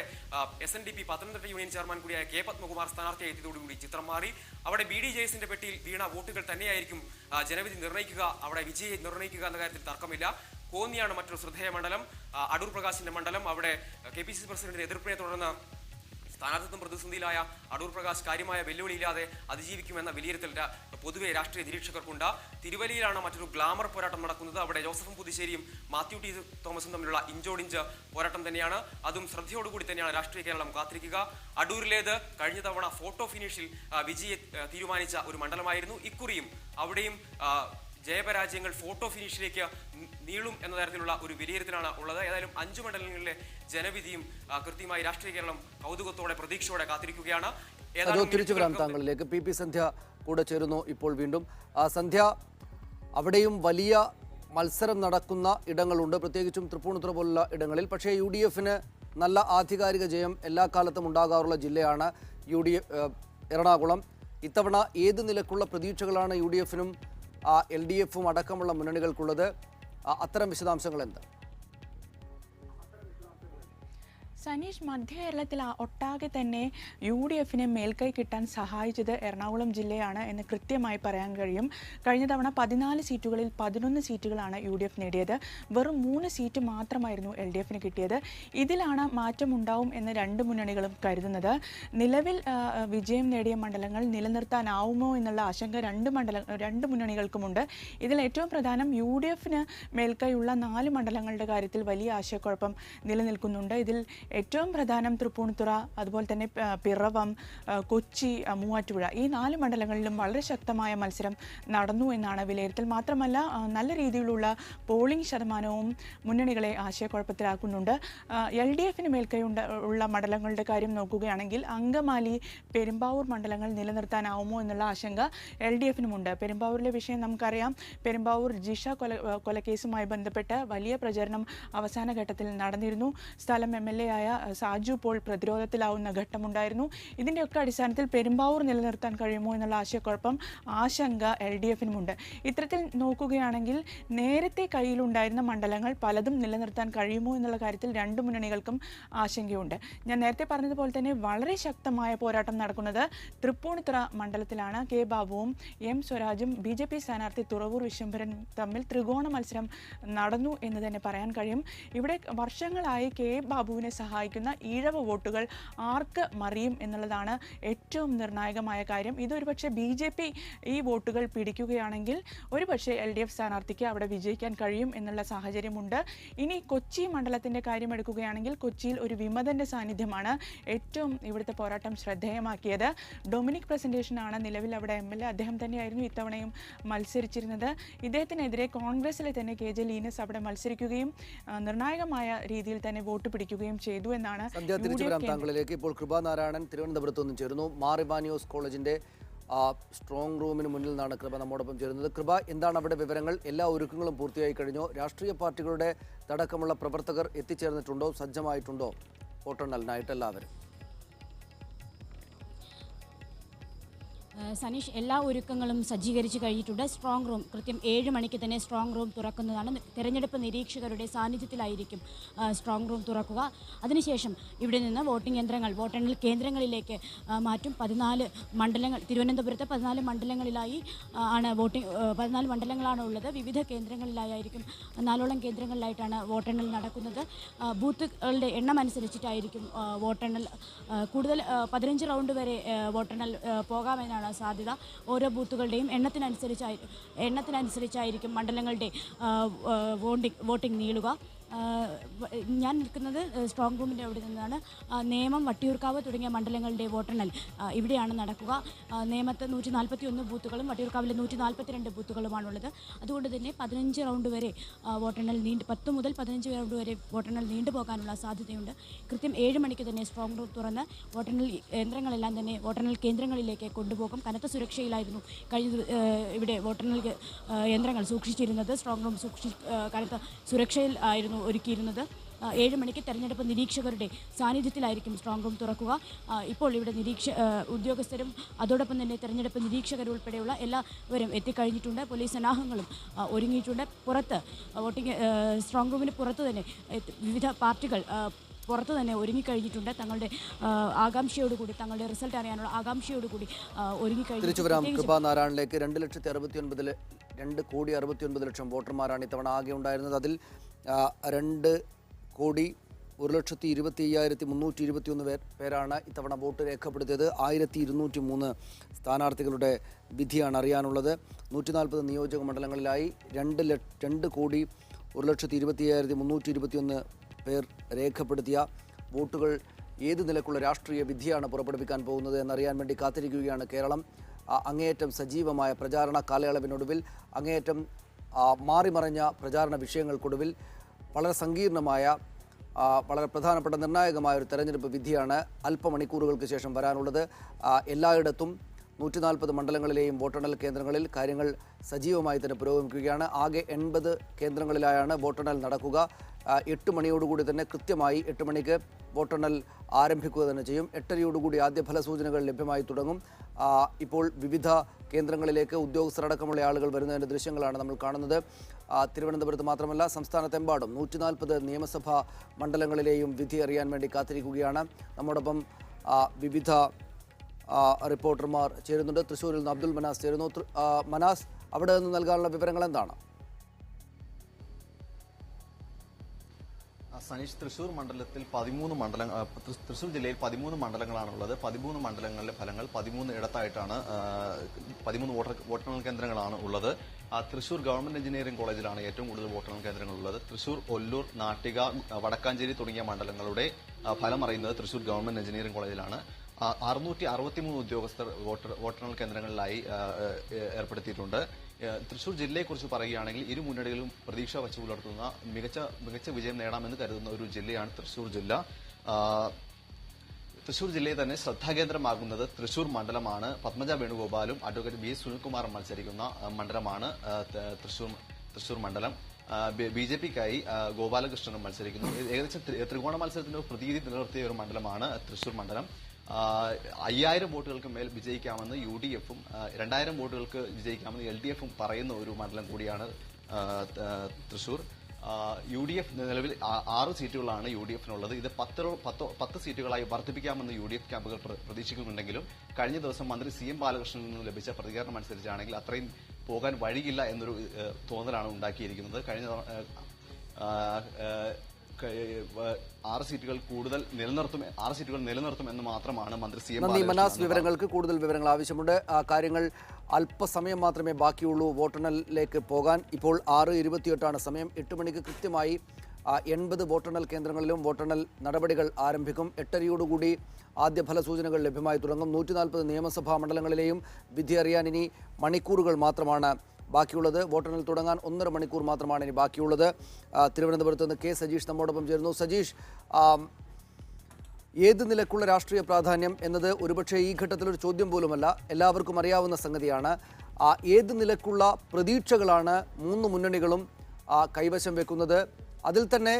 SNDP പത്തനംതിട്ട യൂണിയൻ ചെയർമാൻ കൂടിയായ K പത്മകുമാർ സ്ഥാനാർത്ഥിയായി എത്തിയതോടുകൂടി ചിത്രം മാറി. അവിടെ BDJS-ന്റെ പെട്ടിയിൽ വീണ വോട്ടുകൾ തന്നെയായിരിക്കും ജനവിധി നിർണ്ണയിക്കുക, അവിടെ വിജയം നിർണ്ണയിക്കുക എന്ന കാര്യത്തിൽ തർക്കമില്ല. കോന്നിയാണ് മറ്റൊരു ശ്രദ്ധേയ മണ്ഡലം, അടൂർ പ്രകാശിന്റെ മണ്ഡലം. അവിടെ KPCC പ്രസിഡന്റിന്റെ എതിർപ്പിനെ തുടർന്ന് സ്ഥാനാർത്ഥിത്വം പ്രതിസന്ധിയിലായ അടൂർ പ്രകാശ് കാര്യമായ വെല്ലുവിളിയില്ലാതെ അതിജീവിക്കുമെന്ന വിലയിരുത്തൽ പൊതുവെ രാഷ്ട്രീയ നിരീക്ഷകർക്കുണ്ട്. തിരുവല്ലയിലാണ് മറ്റൊരു ഗ്ലാമർ പോരാട്ടം നടക്കുന്നത്. അവിടെ ജോസഫും പുതുശ്ശേരിയും മാത്യു ടി തോമസും തമ്മിലുള്ള ഇഞ്ചോടിഞ്ച് പോരാട്ടം തന്നെയാണ്. അതും ശ്രദ്ധയോടുകൂടി തന്നെയാണ് രാഷ്ട്രീയ കേരളം കാത്തിരിക്കുക. അടൂരിലേത് കഴിഞ്ഞ തവണ ഫോട്ടോ ഫിനിഷിൽ വിജയം തീരുമാനിച്ച ഒരു മണ്ഡലമായിരുന്നു. ഇക്കുറിയും അവിടെയും ജയപരാജയങ്ങൾ ഫോട്ടോ ഫിനിഷിലേക്ക് നീളും എന്ന തരത്തിലുള്ള ഒരു വിലയിരുത്തലാണ് ഉള്ളത്. ഏതായാലും 5 മണ്ഡലങ്ങളിലെ ജനവിധിയും കൃത്യമായി രാഷ്ട്രീയ കേരളം കൗതുകത്തോടെ പ്രതീക്ഷയോടെ കാത്തിരിക്കുകയാണ്. തിരിച്ചു വരാം താങ്കളിലേക്ക്. PP സന്ധ്യ കൂടെ ചേരുന്നു ഇപ്പോൾ വീണ്ടും. സന്ധ്യ, അവിടെയും വലിയ മത്സരം നടക്കുന്ന ഇടങ്ങളുണ്ട്, പ്രത്യേകിച്ചും തൃപ്പൂണിത്തുറ പോലുള്ള ഇടങ്ങളിൽ. പക്ഷേ UDF-ന് നല്ല ആധികാരിക ജയം എല്ലാ കാലത്തും ഉണ്ടാകാറുള്ള ജില്ലയാണ് എറണാകുളം. ഇത്തവണ ഏത് നിലക്കുള്ള പ്രതീക്ഷകളാണ് UDF-നും LDF-ഉം അടക്കമുള്ള മുന്നണികൾക്കുള്ളത്? അത്തരം വിശദാംശങ്ങൾ എന്താ? സനീഷ്, മധ്യ കേരളത്തിൽ ഒട്ടാകെ തന്നെ UDF-ന് മേൽക്കൈ കിട്ടാൻ സഹായിച്ചത് എറണാകുളം ജില്ലയാണ് എന്ന് കൃത്യമായി പറയാൻ കഴിയും. കഴിഞ്ഞ തവണ 14 സീറ്റുകളിൽ 11 സീറ്റുകളാണ് UDF നേടിയത്. വെറും 3 സീറ്റ് മാത്രമായിരുന്നു LDF-ന് കിട്ടിയത്. ഇതിലാണ് മാറ്റമുണ്ടാവും എന്ന് 2 മുന്നണികളും കരുതുന്നത്. നിലവിൽ വിജയം നേടിയ മണ്ഡലങ്ങൾ നിലനിർത്താനാവുമോ എന്നുള്ള ആശങ്ക 2 മുന്നണികൾക്കുമുണ്ട്. ഇതിൽ ഏറ്റവും പ്രധാനം UDF-ന് മേൽക്കൈയുള്ള 4 മണ്ഡലങ്ങളുടെ കാര്യത്തിൽ വലിയ ആശയക്കുഴപ്പം നിലനിൽക്കുന്നുണ്ട്. ഇതിൽ ഏറ്റവും പ്രധാനം തൃപ്പൂണിത്തുറ, അതുപോലെ തന്നെ പിറവം, കൊച്ചി, മൂവാറ്റുപുഴ, ഈ 4 മണ്ഡലങ്ങളിലും വളരെ ശക്തമായ മത്സരം നടന്നു എന്നാണ് വിലയിരുത്തൽ. മാത്രമല്ല നല്ല രീതിയിലുള്ള പോളിംഗ് ശതമാനവും മുന്നണികളെ ആശയക്കുഴപ്പത്തിലാക്കുന്നുണ്ട്. LDF-ന് മേൽക്കൈ ഉള്ള മണ്ഡലങ്ങളുടെ കാര്യം നോക്കുകയാണെങ്കിൽ അങ്കമാലി, പെരുമ്പാവൂർ മണ്ഡലങ്ങൾ നിലനിർത്താനാവുമോ എന്നുള്ള ആശങ്ക LDF-നുമുണ്ട്. പെരുമ്പാവൂരിലെ വിഷയം നമുക്കറിയാം. പെരുമ്പാവൂർ ജിഷ കൊലക്കേസുമായി ബന്ധപ്പെട്ട് വലിയ പ്രചരണം അവസാന ഘട്ടത്തിൽ നടന്നിരുന്നു. സ്ഥലം MLA ആയ സാജു പോൾ പ്രതിരോധത്തിലാവുന്ന ഘട്ടമുണ്ടായിരുന്നു. ഇതിൻ്റെയൊക്കെ അടിസ്ഥാനത്തിൽ പെരുമ്പാവൂർ നിലനിർത്താൻ കഴിയുമോ എന്നുള്ള ആശങ്ക LDF-നുമുണ്ട്. ഇത്തരത്തിൽ നോക്കുകയാണെങ്കിൽ നേരത്തെ കയ്യിലുണ്ടായിരുന്ന മണ്ഡലങ്ങൾ പലതും നിലനിർത്താൻ കഴിയുമോ എന്നുള്ള കാര്യത്തിൽ 2 മുന്നണികൾക്കും ആശങ്കയുണ്ട്. ഞാൻ നേരത്തെ പറഞ്ഞതുപോലെ തന്നെ വളരെ ശക്തമായ പോരാട്ടം നടക്കുന്നത് തൃപ്പൂണിത്തുറ മണ്ഡലത്തിലാണ്. K ബാബുവും M സ്വരാജും BJP സ്ഥാനാർത്ഥി തുറവൂർ വിശ്വംഭരൻ തമ്മിൽ ത്രികോണ മത്സരം നടന്നു എന്ന് തന്നെ പറയാൻ കഴിയും. ഇവിടെ വർഷങ്ങളായി K ബാബുവിനെ സഹായിക്കുന്ന ഈഴവ വോട്ടുകൾ ആർക്ക് മറിയും എന്നുള്ളതാണ് ഏറ്റവും നിർണായകമായ കാര്യം. ഇതൊരു പക്ഷേ BJP ഈ വോട്ടുകൾ പിടിക്കുകയാണെങ്കിൽ ഒരുപക്ഷെ LDF സ്ഥാനാർത്ഥിക്ക് അവിടെ വിജയിക്കാൻ കഴിയും എന്നുള്ള സാഹചര്യമുണ്ട്. ഇനി കൊച്ചി മണ്ഡലത്തിൻ്റെ കാര്യം എടുക്കുകയാണെങ്കിൽ കൊച്ചിയിൽ ഒരു വിമതൻ്റെ സാന്നിധ്യമാണ് ഏറ്റവും ഇവിടുത്തെ പോരാട്ടം ശ്രദ്ധേയമാക്കിയത്. ഡൊമിനിക് പ്രസന്റേഷനാണ് നിലവിൽ അവിടെ MLA. അദ്ദേഹം തന്നെയായിരുന്നു ഇത്തവണയും മത്സരിച്ചിരുന്നത്. ഇദ്ദേഹത്തിനെതിരെ കോൺഗ്രസിലെ തന്നെ KJ ലീനസ് അവിടെ മത്സരിക്കുകയും നിർണായകമായ രീതിയിൽ തന്നെ വോട്ട് പിടിക്കുകയും ചെയ്തു എന്നാണ്. തിരിച്ചു വരാം താങ്കളിലേക്ക്. ഇപ്പോൾ കൃപാനാരായണൻ തിരുവനന്തപുരത്ത് നിന്നും ചേരുന്നു. മാർ ഇവാനിയോസ് കോളേജിന്റെ സ്ട്രോങ് റൂമിന് മുന്നിൽ നിന്നാണ് കൃപ നമ്മോടൊപ്പം ചേരുന്നത്. കൃപ, എന്താണ് അവിടെ വിവരങ്ങൾ? എല്ലാ ഒരുക്കങ്ങളും പൂർത്തിയായി കഴിഞ്ഞോ? രാഷ്ട്രീയ പാർട്ടികളുടെ അടക്കമുള്ള പ്രവർത്തകർ എത്തിച്ചേർന്നിട്ടുണ്ടോ? സജ്ജമായിട്ടുണ്ടോ വോട്ടെണ്ണലിനായിട്ട് എല്ലാവരും? സനീഷ്, എല്ലാ ഒരുക്കങ്ങളും സജ്ജീകരിച്ച് കഴിഞ്ഞിട്ടുണ്ട്. സ്ട്രോങ് റൂം കൃത്യം 7 മണിക്ക് തന്നെ സ്ട്രോങ് റൂം തുറക്കുന്നതാണ്. തെരഞ്ഞെടുപ്പ് നിരീക്ഷകരുടെ സാന്നിധ്യത്തിലായിരിക്കും സ്ട്രോങ് റൂം തുറക്കുക. അതിനുശേഷം ഇവിടെ നിന്ന് വോട്ടെണ്ണൽ കേന്ദ്രങ്ങളിലേക്ക് മാറ്റും. 14 മണ്ഡലങ്ങൾ, തിരുവനന്തപുരത്തെ 14 മണ്ഡലങ്ങളിലായി ആണ് 14 മണ്ഡലങ്ങളാണ് ഉള്ളത്. വിവിധ കേന്ദ്രങ്ങളിലായിരിക്കും, 4ഓളം കേന്ദ്രങ്ങളിലായിട്ടാണ് വോട്ടെണ്ണൽ നടക്കുന്നത്. ബൂത്തുകളുടെ എണ്ണം അനുസരിച്ചിട്ടായിരിക്കും വോട്ടെണ്ണൽ. കൂടുതൽ 15 റൗണ്ട് വരെ വോട്ടെണ്ണൽ പോകാമെന്നാണ് സാധ്യത. ഓരോ ബൂത്തുകളുടെയും എണ്ണത്തിനനുസരിച്ചായിരിക്കും മണ്ഡലങ്ങളുടെ വോട്ടിംഗ് നീളുക. ഞാൻ നിൽക്കുന്നത് സ്ട്രോങ് റൂമിൻ്റെ അവിടെ നിന്നാണ്. നേമം, വട്ടിയൂർക്കാവ് തുടങ്ങിയ മണ്ഡലങ്ങളുടെ വോട്ടെണ്ണൽ ഇവിടെയാണ് നടക്കുക. നേമത്ത് 141 ബൂത്തുകളും വട്ടിയൂർക്കാവിലെ 142 ബൂത്തുകളുമാണുള്ളത്. അതുകൊണ്ട് തന്നെ 15 റൗണ്ട് വരെ വോട്ടെണ്ണൽ 10 മുതൽ 15 റൗണ്ട് വരെ വോട്ടെണ്ണൽ നീണ്ടുപോകാനുള്ള സാധ്യതയുണ്ട്. കൃത്യം 7 മണിക്ക് തന്നെ സ്ട്രോങ് റൂം തുറന്ന് വോട്ടെണ്ണൽ യന്ത്രങ്ങളെല്ലാം തന്നെ വോട്ടെണ്ണൽ കേന്ദ്രങ്ങളിലേക്ക് കൊണ്ടുപോകും. കനത്ത സുരക്ഷയിലായിരുന്നു ഇവിടെ വോട്ടെണ്ണൽ യന്ത്രങ്ങൾ സൂക്ഷിച്ചിരുന്നത്. സ്ട്രോങ് റൂം കനത്ത സുരക്ഷയിൽ ആയിരുന്നു ഒരുക്കിയിരുന്നത്. 7 മണിക്ക് തെരഞ്ഞെടുപ്പ് നിരീക്ഷകരുടെ സാന്നിധ്യത്തിലായിരിക്കും സ്ട്രോങ് റൂം തുറക്കുക. ഇപ്പോൾ ഇവിടെ ഉദ്യോഗസ്ഥരും അതോടൊപ്പം തന്നെ തെരഞ്ഞെടുപ്പ് നിരീക്ഷകരുൾപ്പെടെയുള്ള എല്ലാവരും എത്തിക്കഴിഞ്ഞിട്ടുണ്ട്. പോലീസ് സന്നാഹങ്ങളും ഒരുങ്ങിയിട്ടുണ്ട്. പുറത്ത് സ്ട്രോങ് റൂമിന് പുറത്ത് തന്നെ വിവിധ പാർട്ടികൾ പുറത്ത് തന്നെ ഒരുങ്ങിക്കഴിഞ്ഞിട്ടുണ്ട്. തങ്ങളുടെ ആകാംക്ഷയോടുകൂടി, തങ്ങളുടെ റിസൾട്ട് അറിയാനുള്ള ആകാംക്ഷയോടുകൂടി ഒരുങ്ങിക്കഴിഞ്ഞു. തിരിച്ചു വരാം കൃപാനാരായണിലേക്ക്. 2,69,00,000 വോട്ടർമാരാണ് ഇത്തവണ ആകെ ഉണ്ടായിരുന്നത്. അതിൽ 2,25,321 പേരാണ് ഇത്തവണ വോട്ട് രേഖപ്പെടുത്തിയത്. 1203 സ്ഥാനാർത്ഥികളുടെ വിധിയാണ് അറിയാനുള്ളത്. 140 നിയോജക മണ്ഡലങ്ങളിലായി 2,01,25,321 പേർ രേഖപ്പെടുത്തിയ വോട്ടുകൾ ഏത് നിലക്കുള്ള രാഷ്ട്രീയ വിധിയാണ് പുറപ്പെടുവിക്കാൻ പോകുന്നത് എന്നറിയാൻ വേണ്ടി കാത്തിരിക്കുകയാണ് കേരളം. അങ്ങേയറ്റം സജീവമായ പ്രചാരണ കാലയളവിനൊടുവിൽ, അങ്ങേയറ്റം മാറിമറിഞ്ഞ പ്രചാരണ വിഷയങ്ങൾക്കൊടുവിൽ വളരെ സങ്കീർണമായ, വളരെ പ്രധാനപ്പെട്ട നിർണായകമായ ഒരു തെരഞ്ഞെടുപ്പ് വിധിയാണ് അല്പമണിക്കൂറുകൾക്ക് ശേഷം വരാനുള്ളത്. എല്ലായിടത്തും 140 മണ്ഡലങ്ങളിലെയും വോട്ടെണ്ണൽ കേന്ദ്രങ്ങളിൽ കാര്യങ്ങൾ സജീവമായി തന്നെ പുരോഗമിക്കുകയാണ്. ആകെ 80 കേന്ദ്രങ്ങളിലായാണ് വോട്ടെണ്ണൽ നടക്കുക. 8 മണിയോടുകൂടി തന്നെ, കൃത്യമായി 8 മണിക്ക് വോട്ടെണ്ണൽ ആരംഭിക്കുക തന്നെ ചെയ്യും. 8:30യോടുകൂടി ആദ്യ ഫലസൂചനകൾ ലഭ്യമായി തുടങ്ങും. ഇപ്പോൾ വിവിധ കേന്ദ്രങ്ങളിലേക്ക് ഉദ്യോഗസ്ഥരടക്കമുള്ള ആളുകൾ വരുന്നതിൻ്റെ ദൃശ്യങ്ങളാണ് നമ്മൾ കാണുന്നത്. തിരുവനന്തപുരത്ത് മാത്രമല്ല, സംസ്ഥാനത്തെമ്പാടും 140 നിയമസഭാ മണ്ഡലങ്ങളിലെയും വിധി അറിയാൻ വേണ്ടി കാത്തിരിക്കുകയാണ്. നമ്മോടൊപ്പം വിവിധ റിപ്പോർട്ടർമാർ ചേരുന്നുണ്ട്. തൃശ്ശൂരിൽ നിന്ന് അബ്ദുൽ മനാസ് ചേരുന്നു. മനാസ്, അവിടെ നിന്ന് നൽകാനുള്ള വിവരങ്ങൾ എന്താണ്? സനീഷ്, തൃശ്ശൂർ മണ്ഡലത്തിൽ 13 തൃശ്ശൂർ ജില്ലയിൽ 13 മണ്ഡലങ്ങളാണുള്ളത്. 13 മണ്ഡലങ്ങളിലെ ഫലങ്ങൾ 13 ഇടത്തായിട്ടാണ് 13 വോട്ടെണ്ണൽ കേന്ദ്രങ്ങളാണ് ഉള്ളത്. തൃശ്ശൂർ ഗവൺമെന്റ് എഞ്ചിനീയറിംഗ് കോളേജിലാണ് ഏറ്റവും കൂടുതൽ വോട്ടെണ്ണൽ കേന്ദ്രങ്ങളുള്ളത്. തൃശ്ശൂർ, ഒല്ലൂർ, നാട്ടിക, വടക്കാഞ്ചേരി തുടങ്ങിയ മണ്ഡലങ്ങളുടെ ഫലം അറിയുന്നത് തൃശ്ശൂർ ഗവൺമെന്റ് എഞ്ചിനീയറിംഗ് കോളേജിലാണ്. 663 ഉദ്യോഗസ്ഥർ വോട്ടെണ്ണൽ കേന്ദ്രങ്ങളിലായി ഏർപ്പെടുത്തിയിട്ടുണ്ട്. തൃശ്ശൂർ ജില്ലയെക്കുറിച്ച് പറയുകയാണെങ്കിൽ ഇരു മുന്നണികളും പ്രതീക്ഷ വച്ചു പുലർത്തുന്ന മികച്ച വിജയം നേടാമെന്ന് കരുതുന്ന ഒരു ജില്ലയാണ് തൃശ്ശൂർ ജില്ല. തൃശ്ശൂർ ജില്ലയെ തന്നെ ശ്രദ്ധാകേന്ദ്രമാകുന്നത് തൃശ്ശൂർ മണ്ഡലമാണ്. പത്മജ വേണുഗോപാലും അഡ്വക്കേറ്റ് ബി സുനിൽകുമാറും മത്സരിക്കുന്ന മണ്ഡലമാണ് തൃശ്ശൂർ മണ്ഡലം. BJPക്കായി ഗോപാലകൃഷ്ണനും മത്സരിക്കുന്നു. ഏകദേശം ത്രികോണ മത്സരത്തിന്റെ പ്രതീതി നിലനിർത്തിയ ഒരു മണ്ഡലമാണ് തൃശ്ശൂർ മണ്ഡലം. 5000 വോട്ടുകൾക്ക് മേൽ വിജയിക്കാമെന്ന് UDFും 2000 വോട്ടുകൾക്ക് വിജയിക്കാമെന്ന് LDFും പറയുന്ന ഒരു മണ്ഡലം കൂടിയാണ് തൃശ്ശൂർ. UDF നിലവിൽ 6 സീറ്റുകളാണ് UDFിനുള്ളത്. ഇത് 10 സീറ്റുകളായി വർദ്ധിപ്പിക്കാമെന്ന് UDF ക്യാമ്പുകൾ പ്രതീക്ഷിക്കുന്നുണ്ടെങ്കിലും കഴിഞ്ഞ ദിവസം മന്ത്രി CM ബാലകൃഷ്ണനിൽ നിന്ന് ലഭിച്ച പ്രതികരണം അനുസരിച്ചാണെങ്കിൽ അത്രയും പോകാൻ വഴിയില്ല എന്നൊരു തോന്നലാണ് ഉണ്ടാക്കിയിരിക്കുന്നത്. കഴിഞ്ഞ 6 സീറ്റുകൾ നിലനിർത്തുമെന്ന് മാത്രമാണ് മന്ത്രി CM മനാസ് വിവരങ്ങൾക്ക് കൂടുതൽ വിവരങ്ങൾ ആവശ്യമുണ്ട്. കാര്യങ്ങൾ അല്പസമയം മാത്രമേ ബാക്കിയുള്ളൂ വോട്ടെണ്ണലിലേക്ക് പോകാൻ. ഇപ്പോൾ 6:28 സമയം. 8 മണിക്ക് കൃത്യമായി 80 വോട്ടെണ്ണൽ കേന്ദ്രങ്ങളിലും വോട്ടെണ്ണൽ നടപടികൾ ആരംഭിക്കും. 8:30യോടുകൂടി ആദ്യ ഫലസൂചനകൾ ലഭ്യമായി തുടങ്ങും. 140 നിയമസഭാ മണ്ഡലങ്ങളിലെയും വിധി അറിയാൻ ഇനി മണിക്കൂറുകൾ മാത്രമാണ് ബാക്കിയുള്ളത്. വോട്ടെണ്ണൽ തുടങ്ങാൻ 1.5 മണിക്കൂർ മാത്രമാണ് ഇനി ബാക്കിയുള്ളത്. തിരുവനന്തപുരത്ത് നിന്ന് K സജീഷ് നമ്മോടൊപ്പം ചേരുന്നു. സജീഷ്, ഏത് നിലക്കുള്ള രാഷ്ട്രീയ പ്രാധാന്യം എന്നത് ഒരുപക്ഷെ ഈ ഘട്ടത്തിലൊരു ചോദ്യം പോലുമല്ല, എല്ലാവർക്കും അറിയാവുന്ന സംഗതിയാണ്. ഏത് നിലക്കുള്ള പ്രതീക്ഷകളാണ് 3 മുന്നണികളും കൈവശം വെക്കുന്നത്? അതിൽ തന്നെ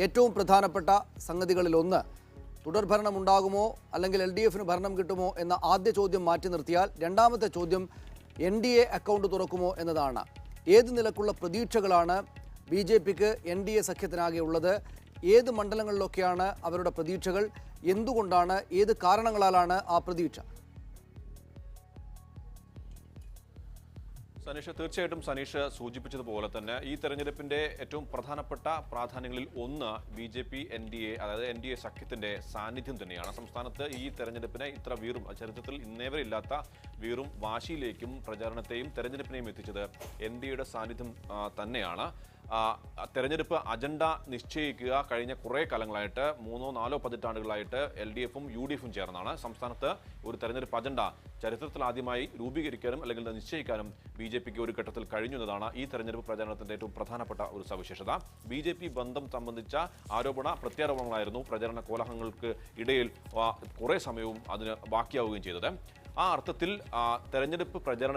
ഏറ്റവും പ്രധാനപ്പെട്ട സംഗതികളിലൊന്ന് തുടർഭരണം ഉണ്ടാകുമോ അല്ലെങ്കിൽ LDFന് ഭരണം കിട്ടുമോ എന്ന ആദ്യ ചോദ്യം മാറ്റി നിർത്തിയാൽ രണ്ടാമത്തെ ചോദ്യം NDA അക്കൗണ്ട് തുറക്കുമോ എന്നതാണ്. ഏത് നിലക്കുള്ള പ്രതീക്ഷകളാണ് BJPക്ക് NDA സഖ്യത്തിനാകെ ഉള്ളത്? ഏത് മണ്ഡലങ്ങളിലൊക്കെയാണ് അവരുടെ പ്രതീക്ഷകൾ? എന്തുകൊണ്ടാണ്, ഏത് കാരണങ്ങളാലാണ് ആ പ്രതീക്ഷ? സനീഷ്, തീർച്ചയായിട്ടും സനീഷ് സൂചിപ്പിച്ചതുപോലെ തന്നെ ഈ തെരഞ്ഞെടുപ്പിന്റെ ഏറ്റവും പ്രധാനപ്പെട്ട പ്രാധാന്യങ്ങളിൽ ഒന്ന് BJP NDA, അതായത് NDA സഖ്യത്തിന്റെ സാന്നിധ്യം തന്നെയാണ്. സംസ്ഥാനത്ത് ഈ തെരഞ്ഞെടുപ്പിനെ ഇത്ര വീറും, ചരിത്രത്തിൽ ഇന്നേവരെ ഇല്ലാത്ത വീറും വാശിയിലേക്കും പ്രചാരണത്തെയും തെരഞ്ഞെടുപ്പിനെയും എത്തിച്ചത് NDAയുടെ സാന്നിധ്യം തന്നെയാണ്. തെരഞ്ഞെടുപ്പ് അജണ്ട നിശ്ചയിക്കുക കഴിഞ്ഞ കുറേ കാലങ്ങളായിട്ട് 3-4 പതിറ്റാണ്ടുകളായിട്ട് LDF-ഉം UDF-ഉം ചേർന്നാണ്. സംസ്ഥാനത്ത് ഒരു തെരഞ്ഞെടുപ്പ് അജണ്ട ചരിത്രത്തിൽ ആദ്യമായി രൂപീകരിക്കാനും അല്ലെങ്കിൽ നിശ്ചയിക്കാനും BJPക്ക് ഒരു ഘട്ടത്തിൽ കഴിഞ്ഞു എന്നതാണ് ഈ തെരഞ്ഞെടുപ്പ് പ്രചാരണത്തിന്റെ ഏറ്റവും പ്രധാനപ്പെട്ട ഒരു സവിശേഷത. BJP ബന്ധം സംബന്ധിച്ച പ്രത്യാരോപണങ്ങളായിരുന്നു പ്രചരണ കോലാഹലങ്ങൾക്ക് ഇടയിൽ കുറേ സമയവും അതിന് ബാക്കിയാവുകയും ചെയ്തത്. ആ അർത്ഥത്തിൽ തെരഞ്ഞെടുപ്പ് പ്രചരണ